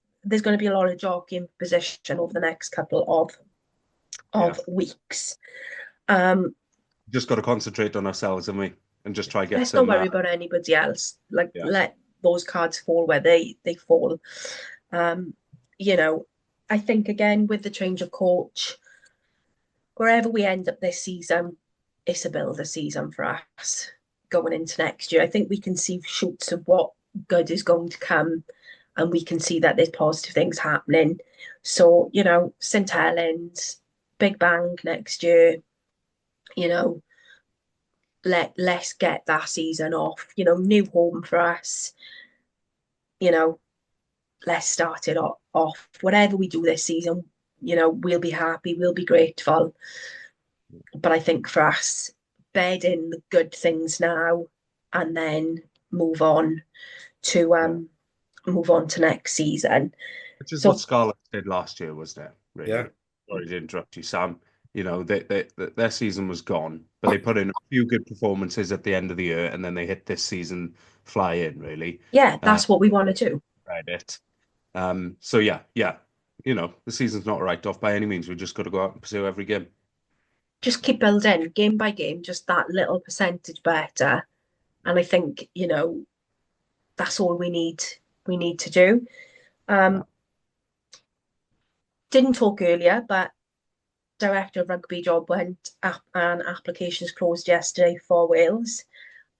to be a lot of jockeying for position over the next couple of weeks. Just got to concentrate on ourselves, haven't we? And just try to get let's not worry about anybody else. Let those cards fall where they fall. I think again with the change of coach, wherever we end up this season, it's a builder season for us going into next year. I think we can see shoots of what good is going to come, and we can see that there's positive things happening. So, St Helens, Big Bang next year, let's get that season off, new home for us, let's start it off. Whatever we do this season, we'll be happy, we'll be grateful. But I think for us, bed in the good things now and then move on to next season. Which is what Scarlett did last year, wasn't it? Really? Yeah. Sorry to interrupt you, Sam. Their season was gone, but they put in a few good performances at the end of the year, and then they hit this season flying, really. Yeah, that's what we want to do. Right. So yeah. The season's not a write-off by any means. We've just got to go out and pursue every game. Just keep building game by game, just that little percentage better. And I think, that's all we need to do. Didn't talk earlier, but Director of Rugby job went up and applications closed yesterday for Wales.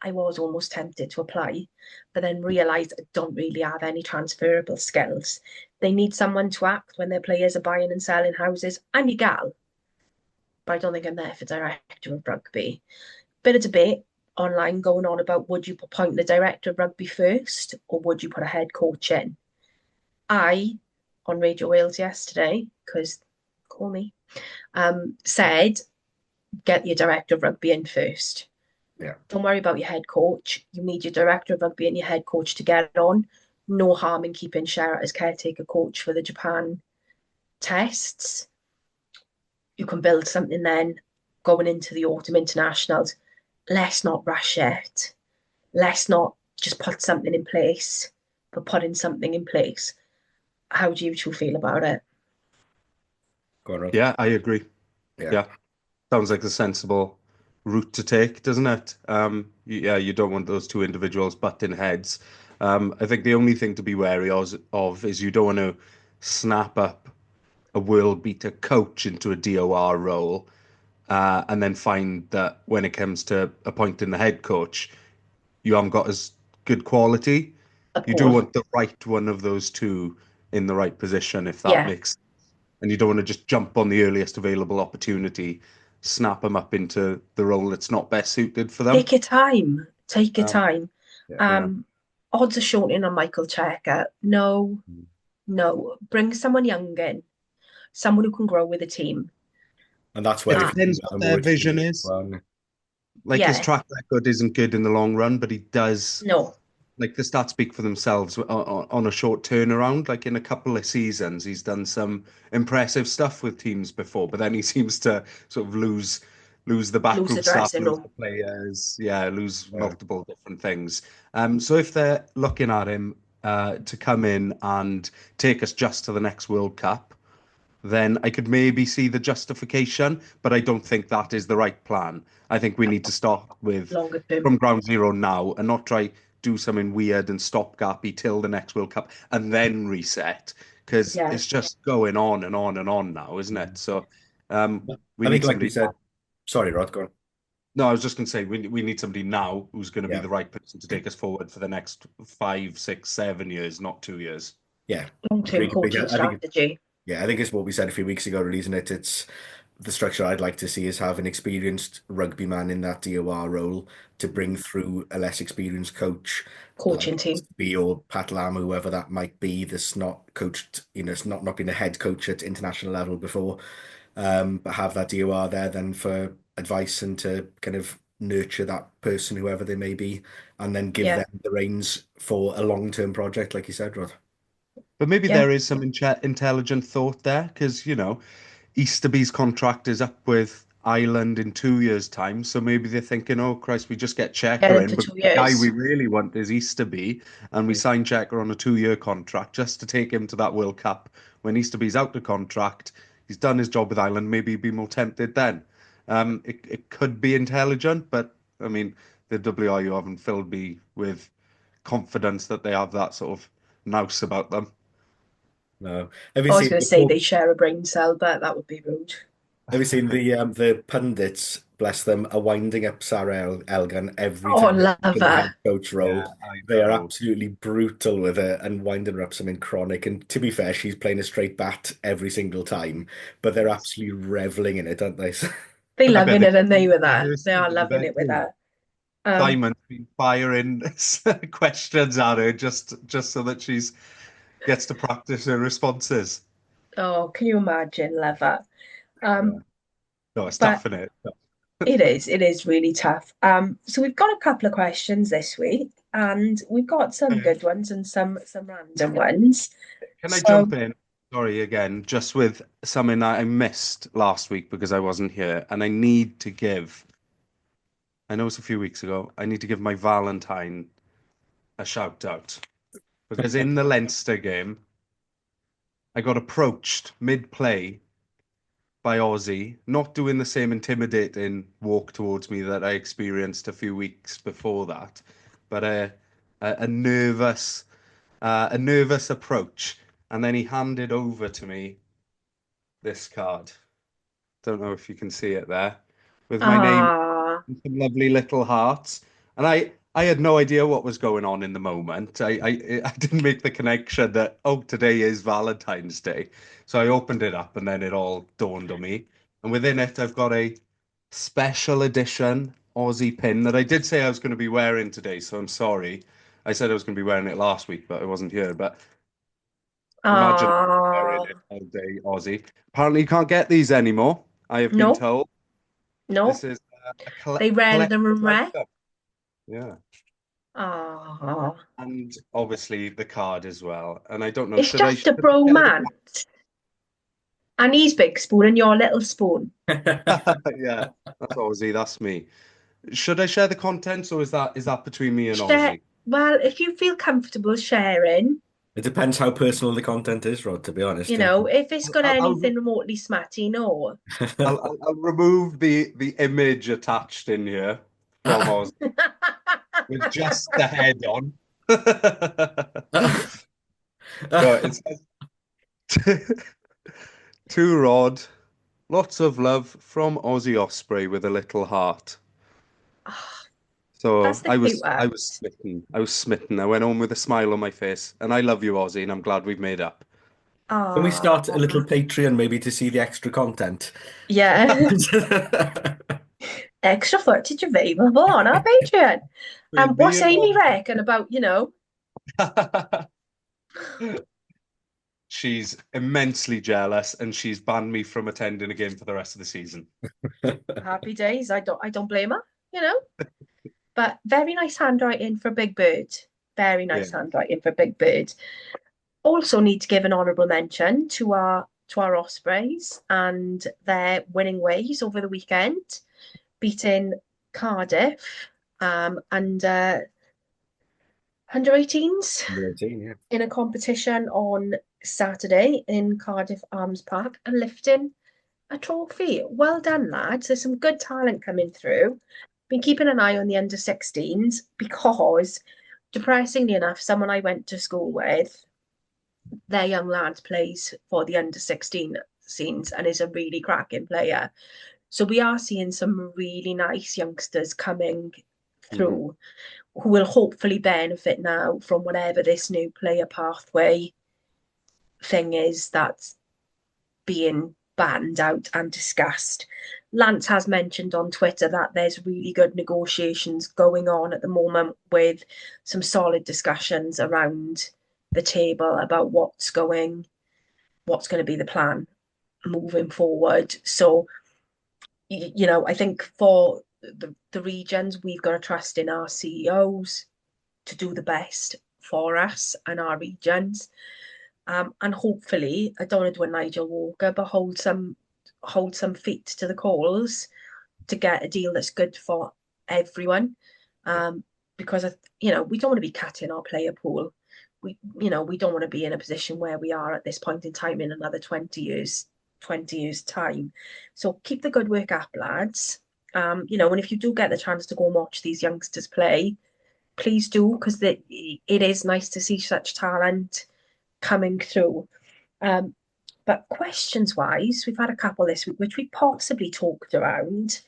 I was almost tempted to apply, but then realised I don't really have any transferable skills. They need someone to act when their players are buying and selling houses. I'm your gal, but I don't think I'm there for director of rugby. Bit of debate online going on about would you appoint the director of rugby first or would you put a head coach in? I, on Radio Wales yesterday, because call me, said get your director of rugby in first. Yeah. Don't worry about your head coach. You need your director of rugby and your head coach to get on. No harm in keeping Sherratt as caretaker coach for the Japan tests. You can build something then going into the autumn internationals. Let's not rush it. Let's not just put something in place, but putting something in place. How do you two feel about it? Go on, Rod. Yeah, I agree. Yeah. Yeah, sounds like a sensible route to take, doesn't it? Yeah, you don't want those two individuals butting heads. I think the only thing to be wary of is you don't want to snap up a world beater coach into a DOR role, and then find that when it comes to appointing the head coach, you haven't got as good quality. At You do all. want the right one of those two in the right position, if that Yeah. makes, and you don't want to just jump on the earliest available opportunity, snap them up into the role that's not best suited for them. Take your time. Take your Um, time. yeah. Odds are shortening on Michael Checker. No, no. Bring someone young in, someone who can grow with the team. And that's It where if you depends have what a their more vision experienced is. one. Like his Yeah. track record isn't good in the long run, but he does. No. Like the stats speak for themselves on a short turnaround. Like in a couple of seasons, he's done some impressive stuff with teams before, but then he seems to sort of lose the Lose the backroom staff, dressing lose room. the players, yeah, lose Yeah. multiple different things. So if they're looking at him to come in and take us just to the next World Cup, then I could maybe see the justification, but I don't think that is the right plan. I think we need to start with Longer term. from ground zero now and not try do something weird and stopgappy till the next World Cup and then reset because Yeah. it's just going on and on and on now, isn't it? So we I think, need like we somebody. said, sorry, Rod, go on. No, I was just going to say we need somebody now who's going to be Yeah. the right person to take us forward for the next 5, 6, 7 years, not 2 years. Yeah. Long-term Agree completely. coaching strategy. I think it's what we said a few weeks ago, really, isn't it? It's the structure I'd like to see is have an experienced rugby man in that DOR role to bring through a less experienced coach Coaching like team. B or Pat Lam, whoever that might be, that's not coached, it's not been a head coach at international level before, but have that DOR there then for advice and to kind of nurture that person, whoever they may be, and then give Yeah. them the reins for a long-term project, like you said, Rod. But maybe Yeah. there is some intelligent thought there because, Easterby's contract is up with Ireland in 2 years' time. So maybe they're thinking, oh, Christ, we just get Get Checker it in, to but 2 years. the guy we really want is Easterby. And we sign Checker on a 2-year contract just to take him to that World Cup. When Easterby's out of contract, he's done his job with Ireland, maybe he'd be more tempted then. It could be intelligent, but I mean, the WRU haven't filled me with confidence that they have that sort of nous about them. No. Have you I was seen going to the say they share a brain cell, but that would be rude. Have you seen the pundits, bless them, are winding up Sarah Elgan every Oh, time they love look in the head her. coach Yeah, role. I They are know. absolutely brutal with her and winding her up something chronic. And to be fair, she's playing a straight bat every single time, but they're Yes. absolutely reveling in it, aren't they? They I bet loving they it and they with her. rehearsed They it are in the loving it with bedroom. her. Um, Simon's been firing questions at her just so that she's gets to practice her responses. oh, can you imagine, love her? Yeah. No, it's But tough, isn't it? it is really tough. So we've got a couple of questions this week, and we've got some good ones and some random ones. Can I So, jump in? Sorry again, just with something that I missed last week because I wasn't here, and I need to give. I know it's a few weeks ago. I need to give my Valentine a shout out because in the Leinster game, I got approached mid-play by Aussie, not doing the same intimidating walk towards me that I experienced a few weeks before that, but a nervous a nervous approach, and then he handed over to me this card. Don't know if you can see it there, with my name ah, and some lovely little hearts. And I had no idea what was going on in the moment. I didn't make the connection that, oh, today is Valentine's Day. So I opened it up and then it all dawned on me. And within it, I've got a special edition Aussie pin that I did say I was going to be wearing today. So I'm sorry. I said I was going to be wearing it last week, but I wasn't here. But imagine wearing Ah, it all day Aussie. Apparently, you can't get these anymore. I have been no, told no. this is a They rarer than collector's rare. item. Yeah. Ah, And obviously the card as well. And I don't know, it's should I just a share the bromance. And he's big spoon and you're little spoon. yeah, that's Aussie, that's me. Should I share the contents or is that between me and Share, Aussie? well, if you feel comfortable sharing, It depends how personal the content is, Rod, to be honest. if it's got I'll, I'll, anything remotely smatty, no. I'll remove the image attached in here from Aussie with just the head on. No, it says to Rod, lots of love from Aussie Osprey with a little heart. Ah, that's So the I cute was I one. was smitten. I was smitten. I went home with a smile on my face, and I love you, Aussie, and I'm glad we've made up. Can we Ah, start a little Patreon maybe to see the extra content? yeah. Extra footage available on our Patreon. Between me What's and Amy Aussie. reckon about, She's immensely jealous, and she's banned me from attending a game for the rest of the season. happy days? I don't blame her, you know. But very nice handwriting for Big Bird. Very Yeah. nice handwriting for Big Bird. Also need to give an honourable mention to our Ospreys and their winning ways over the weekend, beating Cardiff and under 18s Number 18, yeah. in a competition on Saturday in Cardiff Arms Park and lifting a trophy. Well done, lads. There's some good talent coming through. Been keeping an eye on the under 16s because, depressingly enough, someone I went to school with, their young lad plays for the under 16 scenes and is a really cracking player. So we are seeing some really nice youngsters coming Mhm. through who will hopefully benefit now from whatever this new player pathway thing is that's being banned out and discussed. Lance has mentioned on Twitter that there's really good negotiations going on at the moment with some solid discussions around the table about what's going to be the plan moving forward. So, I think for the regions, we've got to trust in our CEOs to do the best for us and our regions. And hopefully, I don't want to do a Nigel Walker, but hold some feet to the calls to get a deal that's good for everyone. Um, because we don't want to be cutting our player pool. We don't want to be in a position where we are at this point in time in another 20 years time. So keep the good work up, lads. And if you do get the chance to go and watch these youngsters play, please do, because it is nice to see such talent coming through. Um, but questions wise, we've had a couple this week, which we possibly talked around.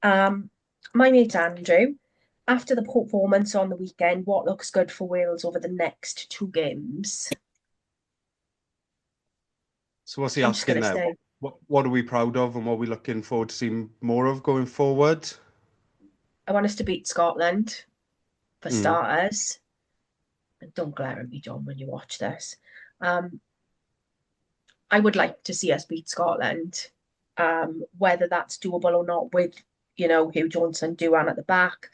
My mate Andrew, after the performance on the weekend, what looks good for Wales over the next two games? So what's he I'm just going asking to now? say, What are we proud of, and what are we looking forward to seeing more of going forward? I want us to beat Scotland for Mm. starters. And don't glare at me, John, when you watch this. Um, I would like to see us beat Scotland. Whether that's doable or not with, Hugh Johnson, Duan at the back,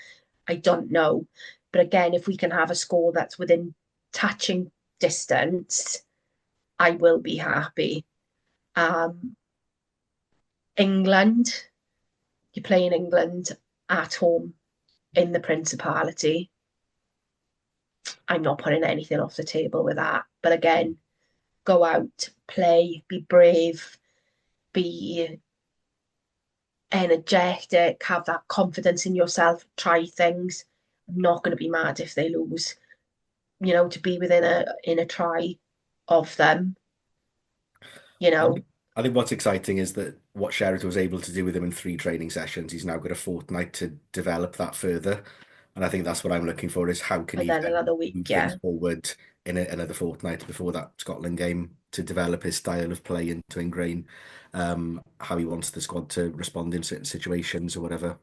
I don't know. But again, if we can have a score that's within touching distance, I will be happy. Um, England, you're playing England at home in the Principality. I'm not putting anything off the table with that. But again, go out, play, be brave, be energetic, have that confidence in yourself, try things. I'm not going to be mad if they lose. To be within a try of them. You I know, think, I think what's exciting is that what Sherratt was able to do with him in 3 training sessions, he's now got a fortnight to develop that further. And I think that's what I'm looking for, is how can And he then then another week, move things yeah. forward in another fortnight before that Scotland game to develop his style of play and to ingrain how he wants the squad to respond in certain situations or whatever,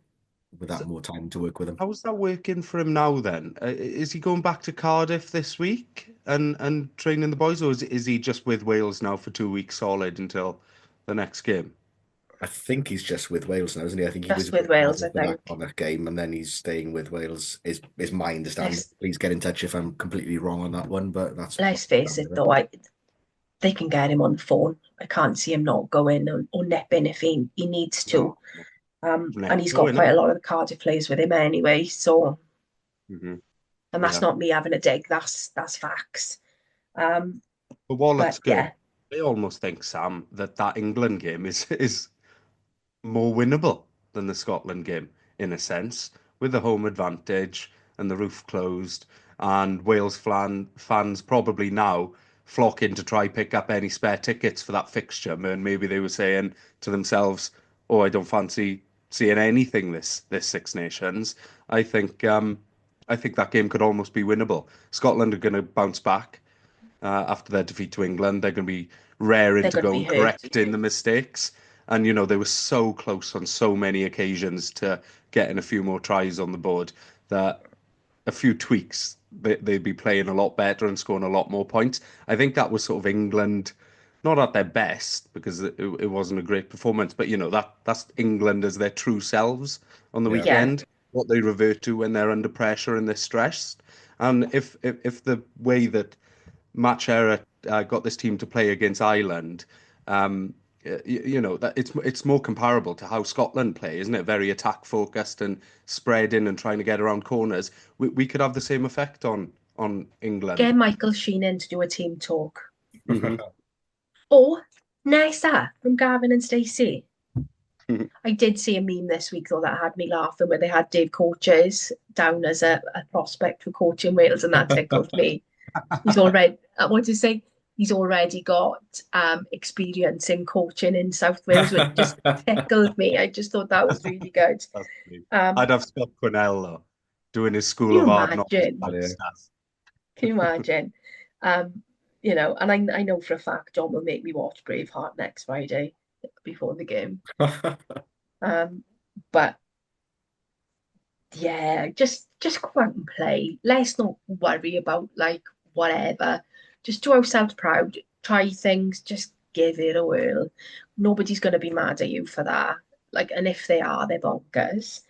with that So more time to work with him. how's that working for him now then? Is he going back to Cardiff this week and training the boys, or is he just with Wales now for 2 weeks solid until the next game? I think he's just with Wales now, isn't he? I think he was Just with with Wales, I Cardiff for that think. Connacht game, and then he's staying with Wales. Is my understanding. Let's Please get in touch if I'm completely wrong on that one, but that's my let's face it understanding though, they can get him on the phone. I can't see him not going or nipping if he needs to. No, And next he's go, got quite innit? a lot of the Cardiff players with him anyway. So, Hmm. and that's Yeah. not me having a dig. That's facts. Um, But while but that's good, yeah, I almost think, Sam, that England game is more winnable than the Scotland game in a sense, with the home advantage and the roof closed, and Wales fans probably now flocking to try pick up any spare tickets for that fixture. And maybe they were saying to themselves, "Oh, I don't fancy seeing anything this Six Nations." I think I think that game could almost be winnable. Scotland are going to bounce back after their defeat to England. They're going to be raring they're to going to go be and hurt. correcting the mistakes. And, they were so close on so many occasions to getting a few more tries on the board that a few tweaks, they'd be playing a lot better and scoring a lot more points. I think that was sort of England, not at their best because it wasn't a great performance, but, that's England as their true selves on the Yeah. Yeah, weekend, what they revert to when they're under pressure and they're stressed. And if the way that Matt Sherratt got this team to play against Ireland, um, that it's more comparable to how Scotland play, isn't it? Very attack focused and spreading and trying to get around corners. We could have the same effect on England. get Michael Sheen in to do a team talk. Hmm. Or Nessa from Gavin and Stacey. I did see a meme this week though that had me laughing where they had Dave Coaches down as a prospect for coaching Wales, and that tickled me. He's already, what did you say? He's already got experience in coaching in South Wales, which just tickled me. I just thought that was really good. That's funny. Um, I'd have Scott Quinnell though, doing his can School you of Hard Knocks imagine? type Yeah. stuff. Can you imagine? Um, and I know for a fact John will make me watch Braveheart next Friday before the game. Um, but yeah, just go out and play. Let's not worry about like whatever. Just do ourselves proud. Try things. Just give it a whirl. Nobody's going to be mad at you for that. Like, and if they are, they're bonkers.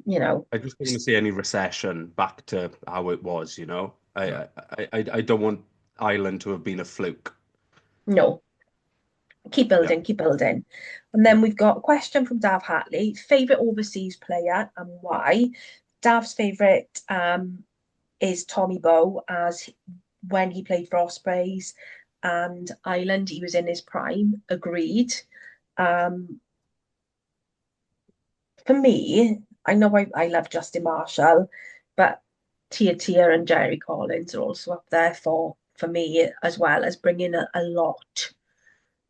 You know, I just don't want to see any recession back to how it was. I don't want Ireland to have been a fluke. no, Yeah. keep building. And then we've got a question from Dav Hatley. Favorite overseas player and why? Dav's favorite is Tommy Bowe, as when he played for Ospreys and Ireland, he was in his prime. Agreed. Um, for me, I know I love Justin Marshall, but Tia Tia and Jerry Collins are also up there for me as well as bringing a lot,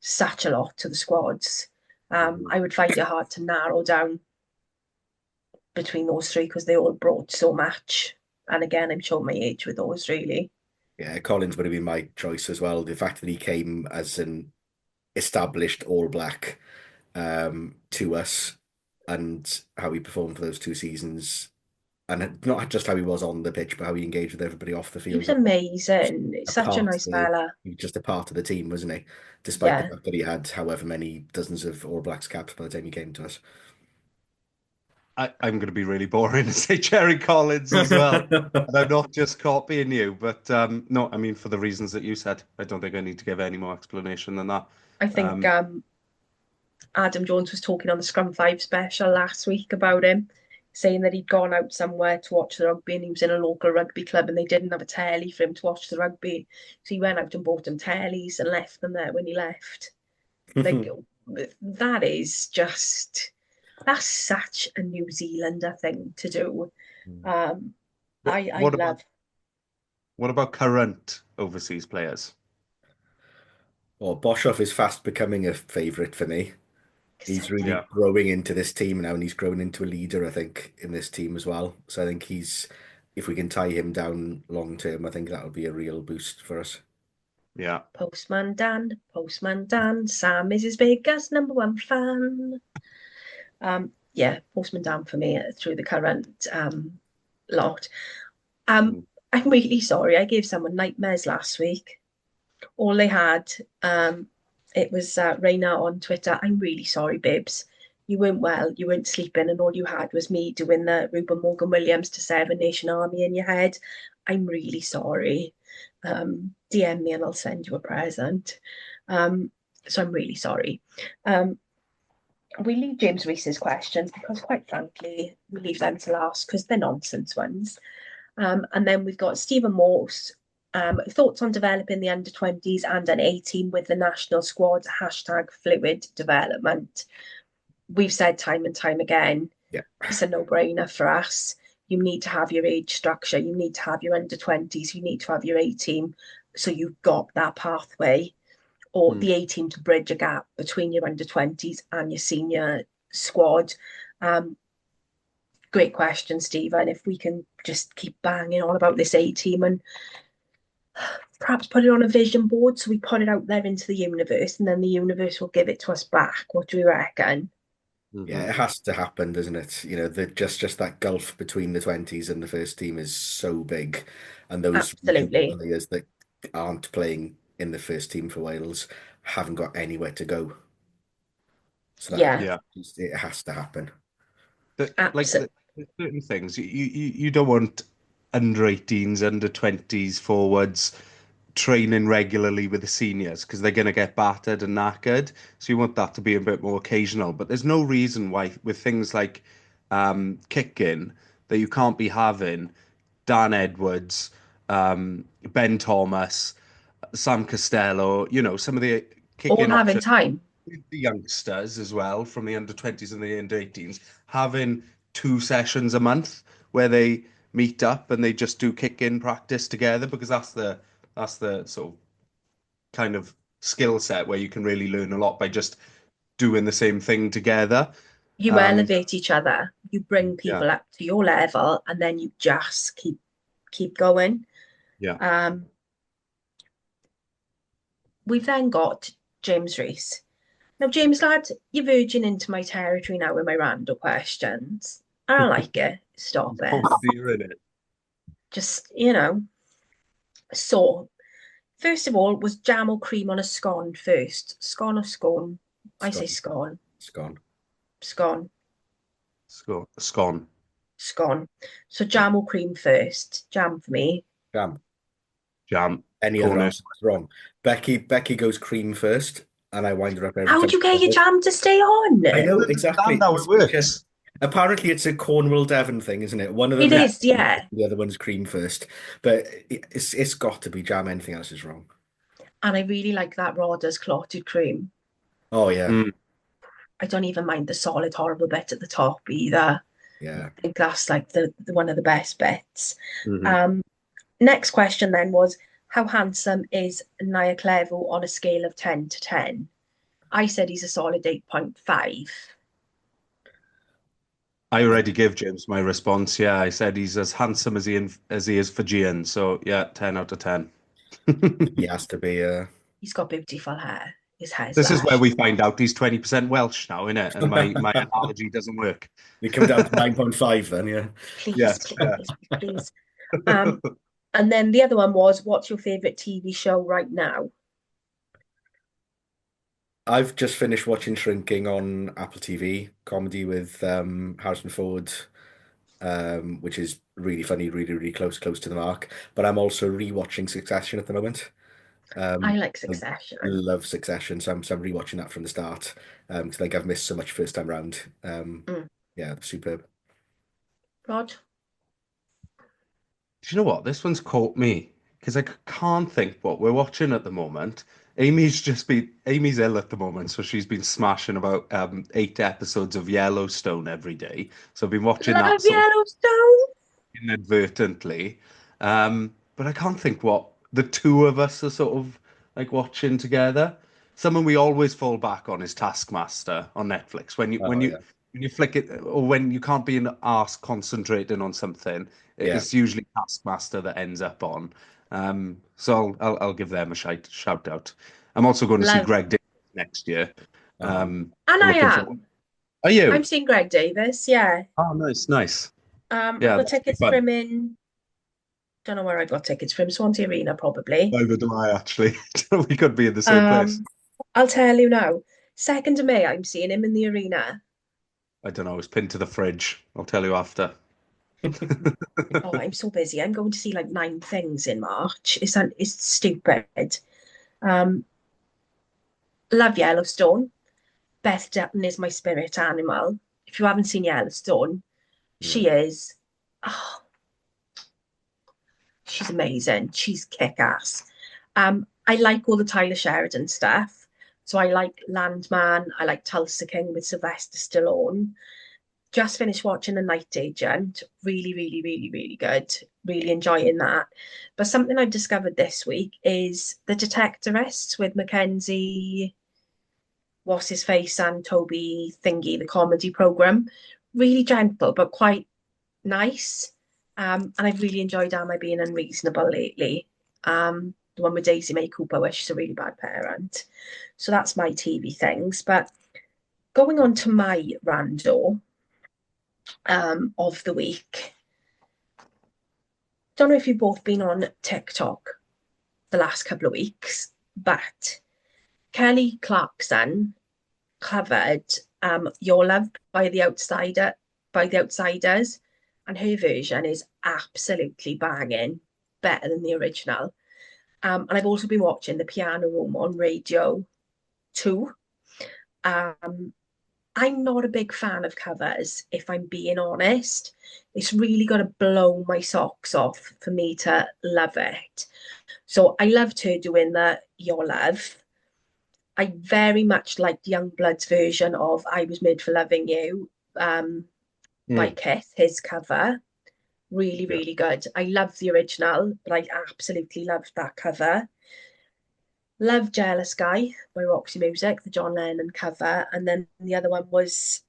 such a lot to the squads. Mhm. I would find it hard to narrow down between those three because they all brought so much. And again, I'm showing my age with those really. Yeah, Collins would have been my choice as well. The fact that he came as an established All Black to us, and how he performed for those 2 seasons, and not just how he was on the pitch, but how he engaged with everybody off the He was field. amazing. A Such a part of nice fella. he was just a part of the team, wasn't he? Despite the Yeah, fact that he had however many dozens of All Blacks caps by the time he came to us. I'm going to be really boring and say Jerry Collins as well. And I'm not just copying you, but no, I mean, for the reasons that you said, I don't think I need to give any more explanation than that. I think Um, Adam Jones was talking on the Scrum 5 special last week about him, saying that he'd gone out somewhere to watch the rugby and he was in a local rugby club and they didn't have a telly for him to watch the rugby. So he went out and bought him tellies and left them there when he left. Like, that is just, that's such a New Zealander thing to do. Um, what, I what about love, what about current overseas players? Well, Boshoff is fast becoming a favourite for me. He's Excited. really Yeah. growing into this team now, and he's grown into a leader, I think, in this team as well. So I think if we can tie him down long term, I think that would be a real boost for us. Yeah. Postman Dan, Sam is his biggest number one fan. Yeah, Postman Dan for me through the current lot. Um, Mm. I'm really sorry. I gave someone nightmares last week. All they had, it was Raina on Twitter. I'm really sorry, babes. You weren't well, you weren't sleeping, and all you had was me doing the Ruben Morgan Williams to Seven Nation Army in your head. I'm really sorry. DM me and I'll send you a present. So I'm really sorry. Um, we leave James Reese's questions because, quite frankly, we leave them to last because they're nonsense ones. And then we've got Stephen Morse. Thoughts on developing the under 20s and an A team with the national squad, hashtag fluid development. We've said time and time again, Yeah. it's a no-brainer for us. You need to have your age structure, you need to have your under 20s, you need to have your A team. So you've got that pathway, or Mm. the A team to bridge a gap between your under 20s and your senior squad. Great question, Stephen. If we can just keep banging on about this A team and perhaps put it on a vision board so we put it out there into the universe and then the universe will give it to us back. What do we reckon? Yeah, Mhm. it has to happen, doesn't it? Just that gulf between the 20s and the first team is so big, and those regional Absolutely. players that aren't playing in the first team for Wales haven't got anywhere to go. So Yeah, Yeah. it has to happen. absolutely. There's certain things you don't want under 18s, under 20s forwards training regularly with the seniors because they're going to get battered and knackered. So you want that to be a bit more occasional. But there's no reason why with things like kicking that you can't be having Dan Edwards, Ben Thomas, Sam Costello, some of the All kicking having options time. with the youngsters as well from the under 20s and the under 18s having 2 sessions a month where they meet up and they just do kick in practice together because that's the sort of kind of skill set where you can really learn a lot by just doing the same thing together. You Um, elevate each other, you bring yeah, people up to your level, and then you just keep going. yeah. Um, we've then got James Reese. Now, James, lad, you're verging into my territory now with my random questions. I don't like it. Stop it. Oh dear, in it. Just, So, first of all, was jam or cream on a scone first? Scone or scone? It's I say gone. scone. It's gone. Scone. Scone. Scone. So Yeah. jam or cream first? Jam for me. Jam. Jam. Any other Corner. answer is wrong. Becky goes cream first, and I wind her up every How would time. you get your jam to stay on? I know I understand exactly. how it works. Apparently, it's a Cornwall Devon thing, isn't it? One of It them, is, yeah. the other one's cream first. But it's got to be jam. Anything else is wrong. And I really like that Rodders clotted cream. Oh yeah, Mm. I don't even mind the solid, horrible bit at the top either. yeah. I think that's like the one of the best bits. Mhm. Um, Next question then was, how handsome is Nayacalevu on a scale of 10 to 10? I said he's a solid 8.5. I already gave James my response. Yeah, I said he's as handsome as he is Fijian. So yeah, 10 out of 10. He has to be. He's got beautiful hair. His hair's This is where lush. we find out he's 20% Welsh now, innit? And my analogy doesn't work. We come down to 9.5 then, yeah. Please, Yes, yeah. please, please. Um, and then the other one was, what's your favourite TV show right now? I've just finished watching Shrinking on Apple TV, comedy with Harrison Ford, which is really funny, really, really close to the mark. But I'm also rewatching Succession at the moment. I Um, like I Succession. love Succession, so I'm rewatching that from the start because like I've missed so much first time round. Mm. Yeah, superb. Rod? Do you know what? This one's caught me because I can't think what we're watching at the moment. Amy's ill at the moment, so she's been smashing about 8 episodes of Yellowstone every day. So I've been watching that Love sort of Yellowstone. inadvertently. But I can't think what the two of us are sort of like watching together. Someone we always fall back on is Taskmaster on Netflix. Oh yeah, When you flick it, or when you can't be an arse concentrating on something, yeah. it's usually Taskmaster that ends up on. So I'll give them a shout out. I'm also going to see Love. Greg Davis next year. Oh, And I Looking forward. am. Are I'm you? seeing Greg Davis, yeah. Oh, nice, nice. I've Yeah, got that'll be tickets for fun. him in, don't know where I got tickets for him, Swansea Arena probably. Neither do I actually. We could be in the same place. Um, I'll tell you now. 2nd of May, I'm seeing him in the arena. I don't know. It's pinned to the fridge. I'll tell you after. Oh, I'm so busy. I'm going to see like 9 things in March. It's stupid. Um, love Yellowstone. Beth Dutton is my spirit animal. If you haven't seen Yellowstone, yeah. she is. Oh, she's amazing. She's kick-ass. I like all the Tyler Sheridan stuff. So I like Landman. I like Tulsa King with Sylvester Stallone. Just finished watching The Night Agent. Really, really, really, really good. Really enjoying that. But something I've discovered this week is The Detectorists with Mackenzie, what's his face, and Toby Thingy, the comedy program. Really gentle, but quite nice. And I've really enjoyed Am I Being Unreasonable lately. The one with Daisy May Cooper, where she's a really bad parent. So that's my TV things. But going on to my rando of the week. Don't know if you've both been on TikTok the last couple of weeks, but Kelly Clarkson covered Your Love by the Outsiders, and her version is absolutely banging, better than the original. And I've also been watching The Piano Room on Radio 2. Um, I'm not a big fan of covers, if I'm being honest. It's really got to blow my socks off for me to love it. So I loved her doing the Your Love. I very much liked Youngblood's version of I Was Made for Loving You by Mm, Kith, his cover. Really, yeah. really good. I love the original, but I absolutely loved that cover. Love Jealous Guy by Roxy Music, the John Lennon cover. And then the other one was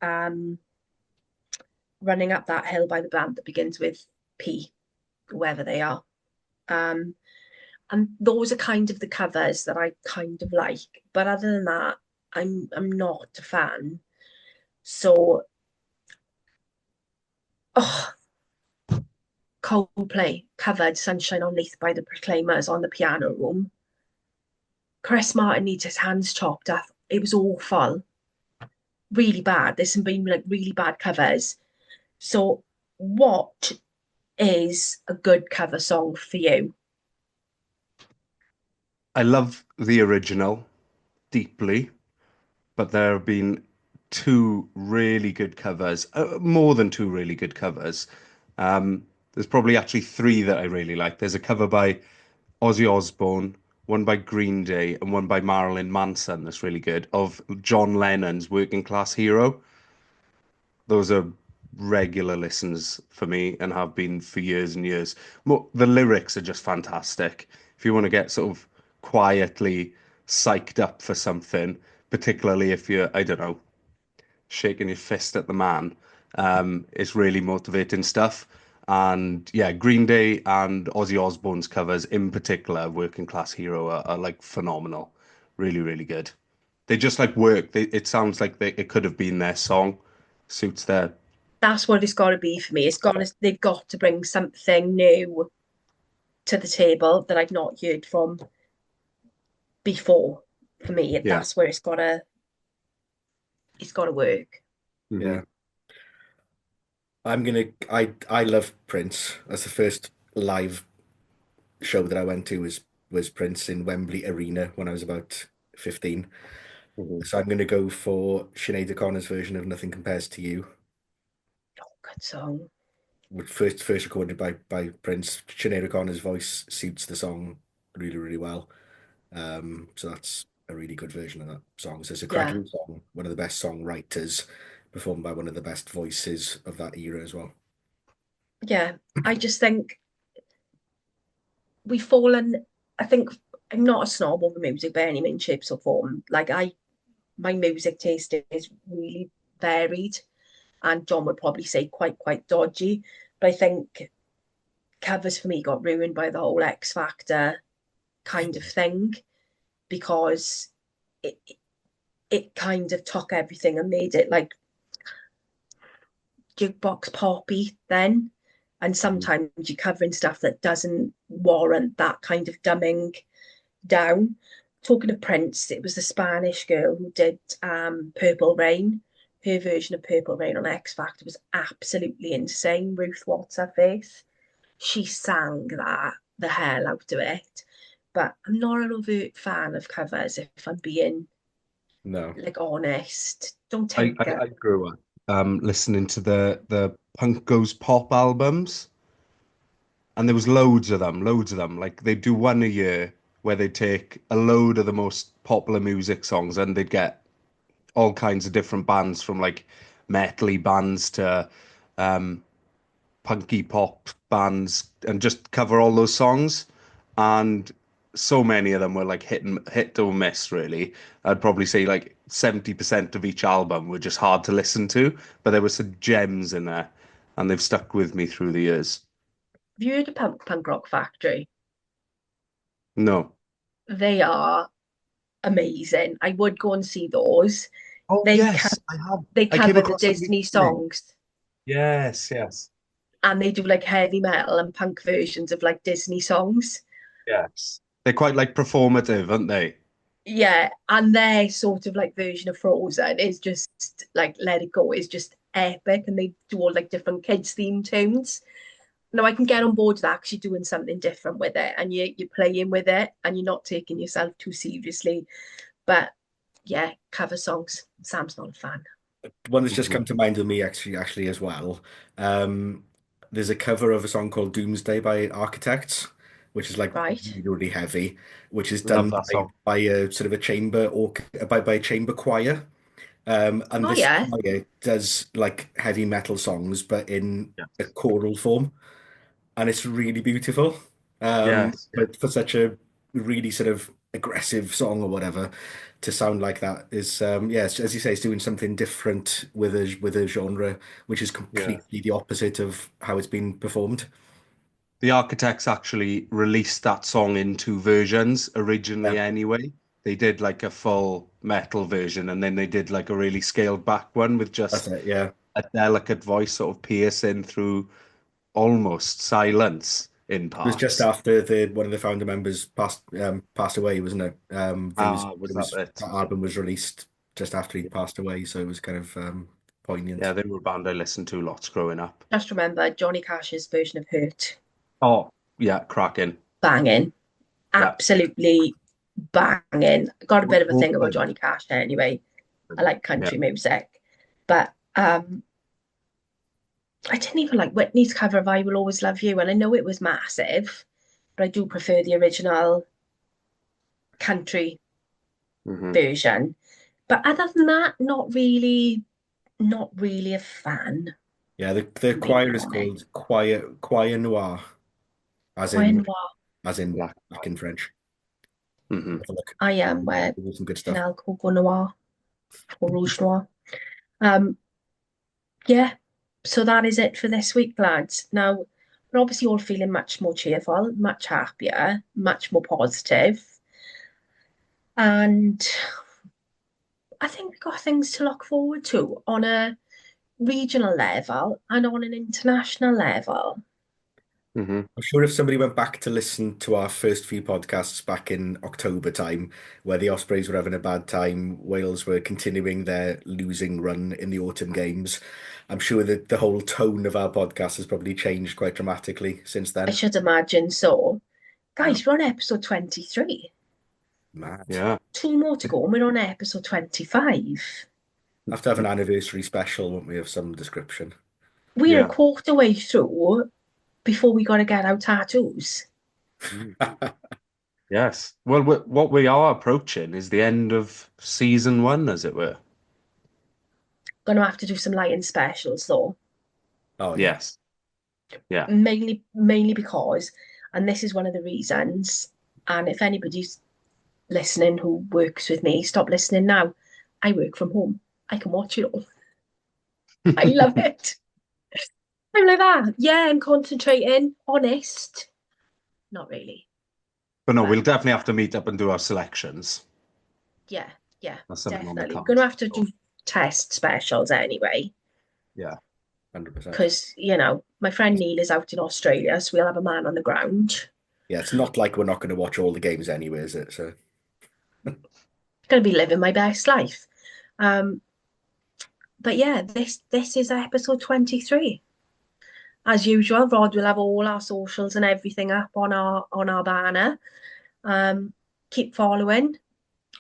Running Up That Hill by the band that begins with P, whoever they are. Um, and those are kind of the covers that I kind of like. But other than that, I'm not a fan. So, oh, Coldplay covered Sunshine on Leith by the Proclaimers on the Piano Room. Chris Martin needs his hands chopped off. It was awful, really bad. There's some been like really bad covers. So, what is a good cover song for you? I love the original deeply, but there have been two really good covers, more than two really good covers. There's probably actually three that I really like. There's a cover by Ozzy Osbourne, one by Green Day, and one by Marilyn Manson that's really good, of John Lennon's Working Class Hero. Those are regular listens for me and have been for years and years. The lyrics are just fantastic. If you want to get sort of quietly psyched up for something, particularly if you're, I don't know, shaking your fist at the man, it's really motivating stuff. And yeah, Green Day and Ozzy Osbourne's covers in particular, Working Class Hero, are like phenomenal. Really, really good. They just like work. It sounds like it could have been their song. Suits their. That's what it's got to be for me. They've got to bring something new to the table that I've not heard from before. For me, Yeah. that's where it's got to work. Hmm. Yeah. I love Prince. That's the first live show that I went to was Prince in Wembley Arena when I was about 15. Hmm. So I'm gonna go for Sinead O'Connor's version of Nothing Compares to You, Oh, good song. which first recorded by Prince. Sinead O'Connor's voice suits the song really, really well. So that's a really good version of that song. So it's a Yeah, cracking song, one of the best songwriters, performed by one of the best voices of that era as well. yeah. I just think we've fallen. I think I'm not a snob over music by any means, shapes, or form. Like my music taste is really varied, and John would probably say quite dodgy. But I think covers for me got ruined by the whole X Factor kind of thing because it it kind of took everything and made it like jukebox poppy then. And sometimes you're covering stuff that doesn't warrant that kind of dumbing down. Talking of Prince, it was the Spanish girl who did Purple Rain. Her version of Purple Rain on X Factor was absolutely insane. Ruth What's Her Face. She sang that the hell out of it. But I'm not an overt fan of covers, if I'm being No. like honest. Don't I, take I, it. I grew up listening to the Punk Goes Pop albums, and there was loads of them, loads of them. Like they'd do one a year where they'd take a load of the most popular music songs and they'd get all kinds of different bands from like metally bands to um, punky pop bands and just cover all those songs. And so many of them were like hit or miss, really. I'd probably say like 70% of each album were just hard to listen to, but there were some gems in there, and they've stuck with me through the years. Have you heard of Punk Rock Factory? No. They are amazing. I would go and see those. Oh They co- yes, I have. they I came cover the across them Disney recently. songs Yes, yes, and they do like heavy metal and punk versions of like Disney songs. yes. They're quite like performative, aren't they? Yeah, and their sort of like version of Frozen is just like Let It Go is just epic, and they do all like different kids theme tunes. Now I can get on board with that because you're doing something different with it, and you're playing with it, and you're not taking yourself too seriously. But yeah, cover songs. Sam's not a fan. One that's just Mhm. come to mind with me actually as well. Um, there's a cover of a song called Doomsday by Architects, which is like Right. really, really heavy, which is Love done that by, song. by a sort of a chamber or by a chamber choir. And Oh this yeah. choir does like heavy metal songs, but in a Yes. choral form, and it's really beautiful. Yes. But for such a really sort of aggressive song or whatever to sound like that is yes, as you say, it's doing something different with a genre which is Yeah. completely the opposite of how it's been performed. The Architects actually released that song in two versions Yeah, originally anyway. They did like a full metal version and then they did like a really scaled back one with that's just it. Yeah, a delicate voice sort of piercing through almost silence in it was just parts. after the one of the founder members passed away, wasn't it? Ah, was it that was it? that album was released just after he passed away, so it was kind of Yeah, poignant. they were a band I listened to lots growing up. Just remember Johnny Cash's version of Hurt. Oh, yeah, cracking. Banging. Yeah. Absolutely banging. Got a bit of a thing about Woman. Johnny Cash anyway. I like Yeah. country music. But I didn't even like Whitney's cover of I Will Always Love You, and I know it was massive, but I do prefer the original country Hmm. version. But other than that, not really a fan, Yeah, if the I'm being choir is honest. called Choir Noir, as Choir in Noir. Black. back in French. Hmm. Have a look. I am where There's some good stuff. Chanel Coco Noir or Rouge Noir. Um, yeah, so that is it for this week, lads. Now, we're obviously all feeling much more cheerful, much happier, much more positive, and I think we've got things to look forward to on a regional level and on an international level. Hmm. I'm sure if somebody went back to listen to our first few podcasts back in October time, where the Ospreys were having a bad time, Wales were continuing their losing run in the autumn games, I'm sure that the whole tone of our podcast has probably changed quite dramatically since I then. should imagine so. Yeah. Guys, we're on episode 23. Mad. Yeah. Two more to go, and we're on episode 25. Have to have an anniversary special, won't we, of some description? We're a Yeah. quarter way through before we got to get our tattoos. Mm. Yes. Well, what we are approaching is the end of season one, as it were. Gonna have to do some lighting specials though. Oh yeah. Yes. Yeah. Mainly because, and this is one of the reasons, And if anybody's listening who works with me, stop listening now. I work from home. I can watch it all. I love it. I'm like that. Yeah, I'm concentrating. Honest. Not really. But no, But we'll definitely have to meet up and do our selections. yeah, That's something on the definitely. We're cards. going to have to do test specials anyway. Yeah. 100%. Because, my friend Neil is out in Australia, so we'll have a man on the ground. Yeah, it's not like we're not going to watch all the games anyway, is it? So Going to be living my best life. But yeah, this is episode 23. As usual, Rod will have all our socials and everything up on our banner. Keep following.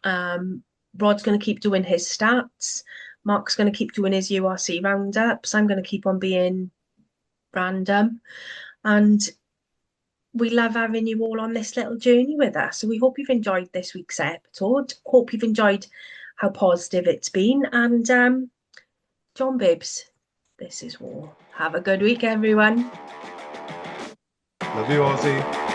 Rod's going to keep doing his stats. Mark's going to keep doing his URC roundups. I'm going to keep on being random. And we love having you all on this little journey with us. So we hope you've enjoyed this week's episode. Hope you've enjoyed how positive it's been. And John Bibbs, this is war. Have a good week, everyone. Love you, Aussie.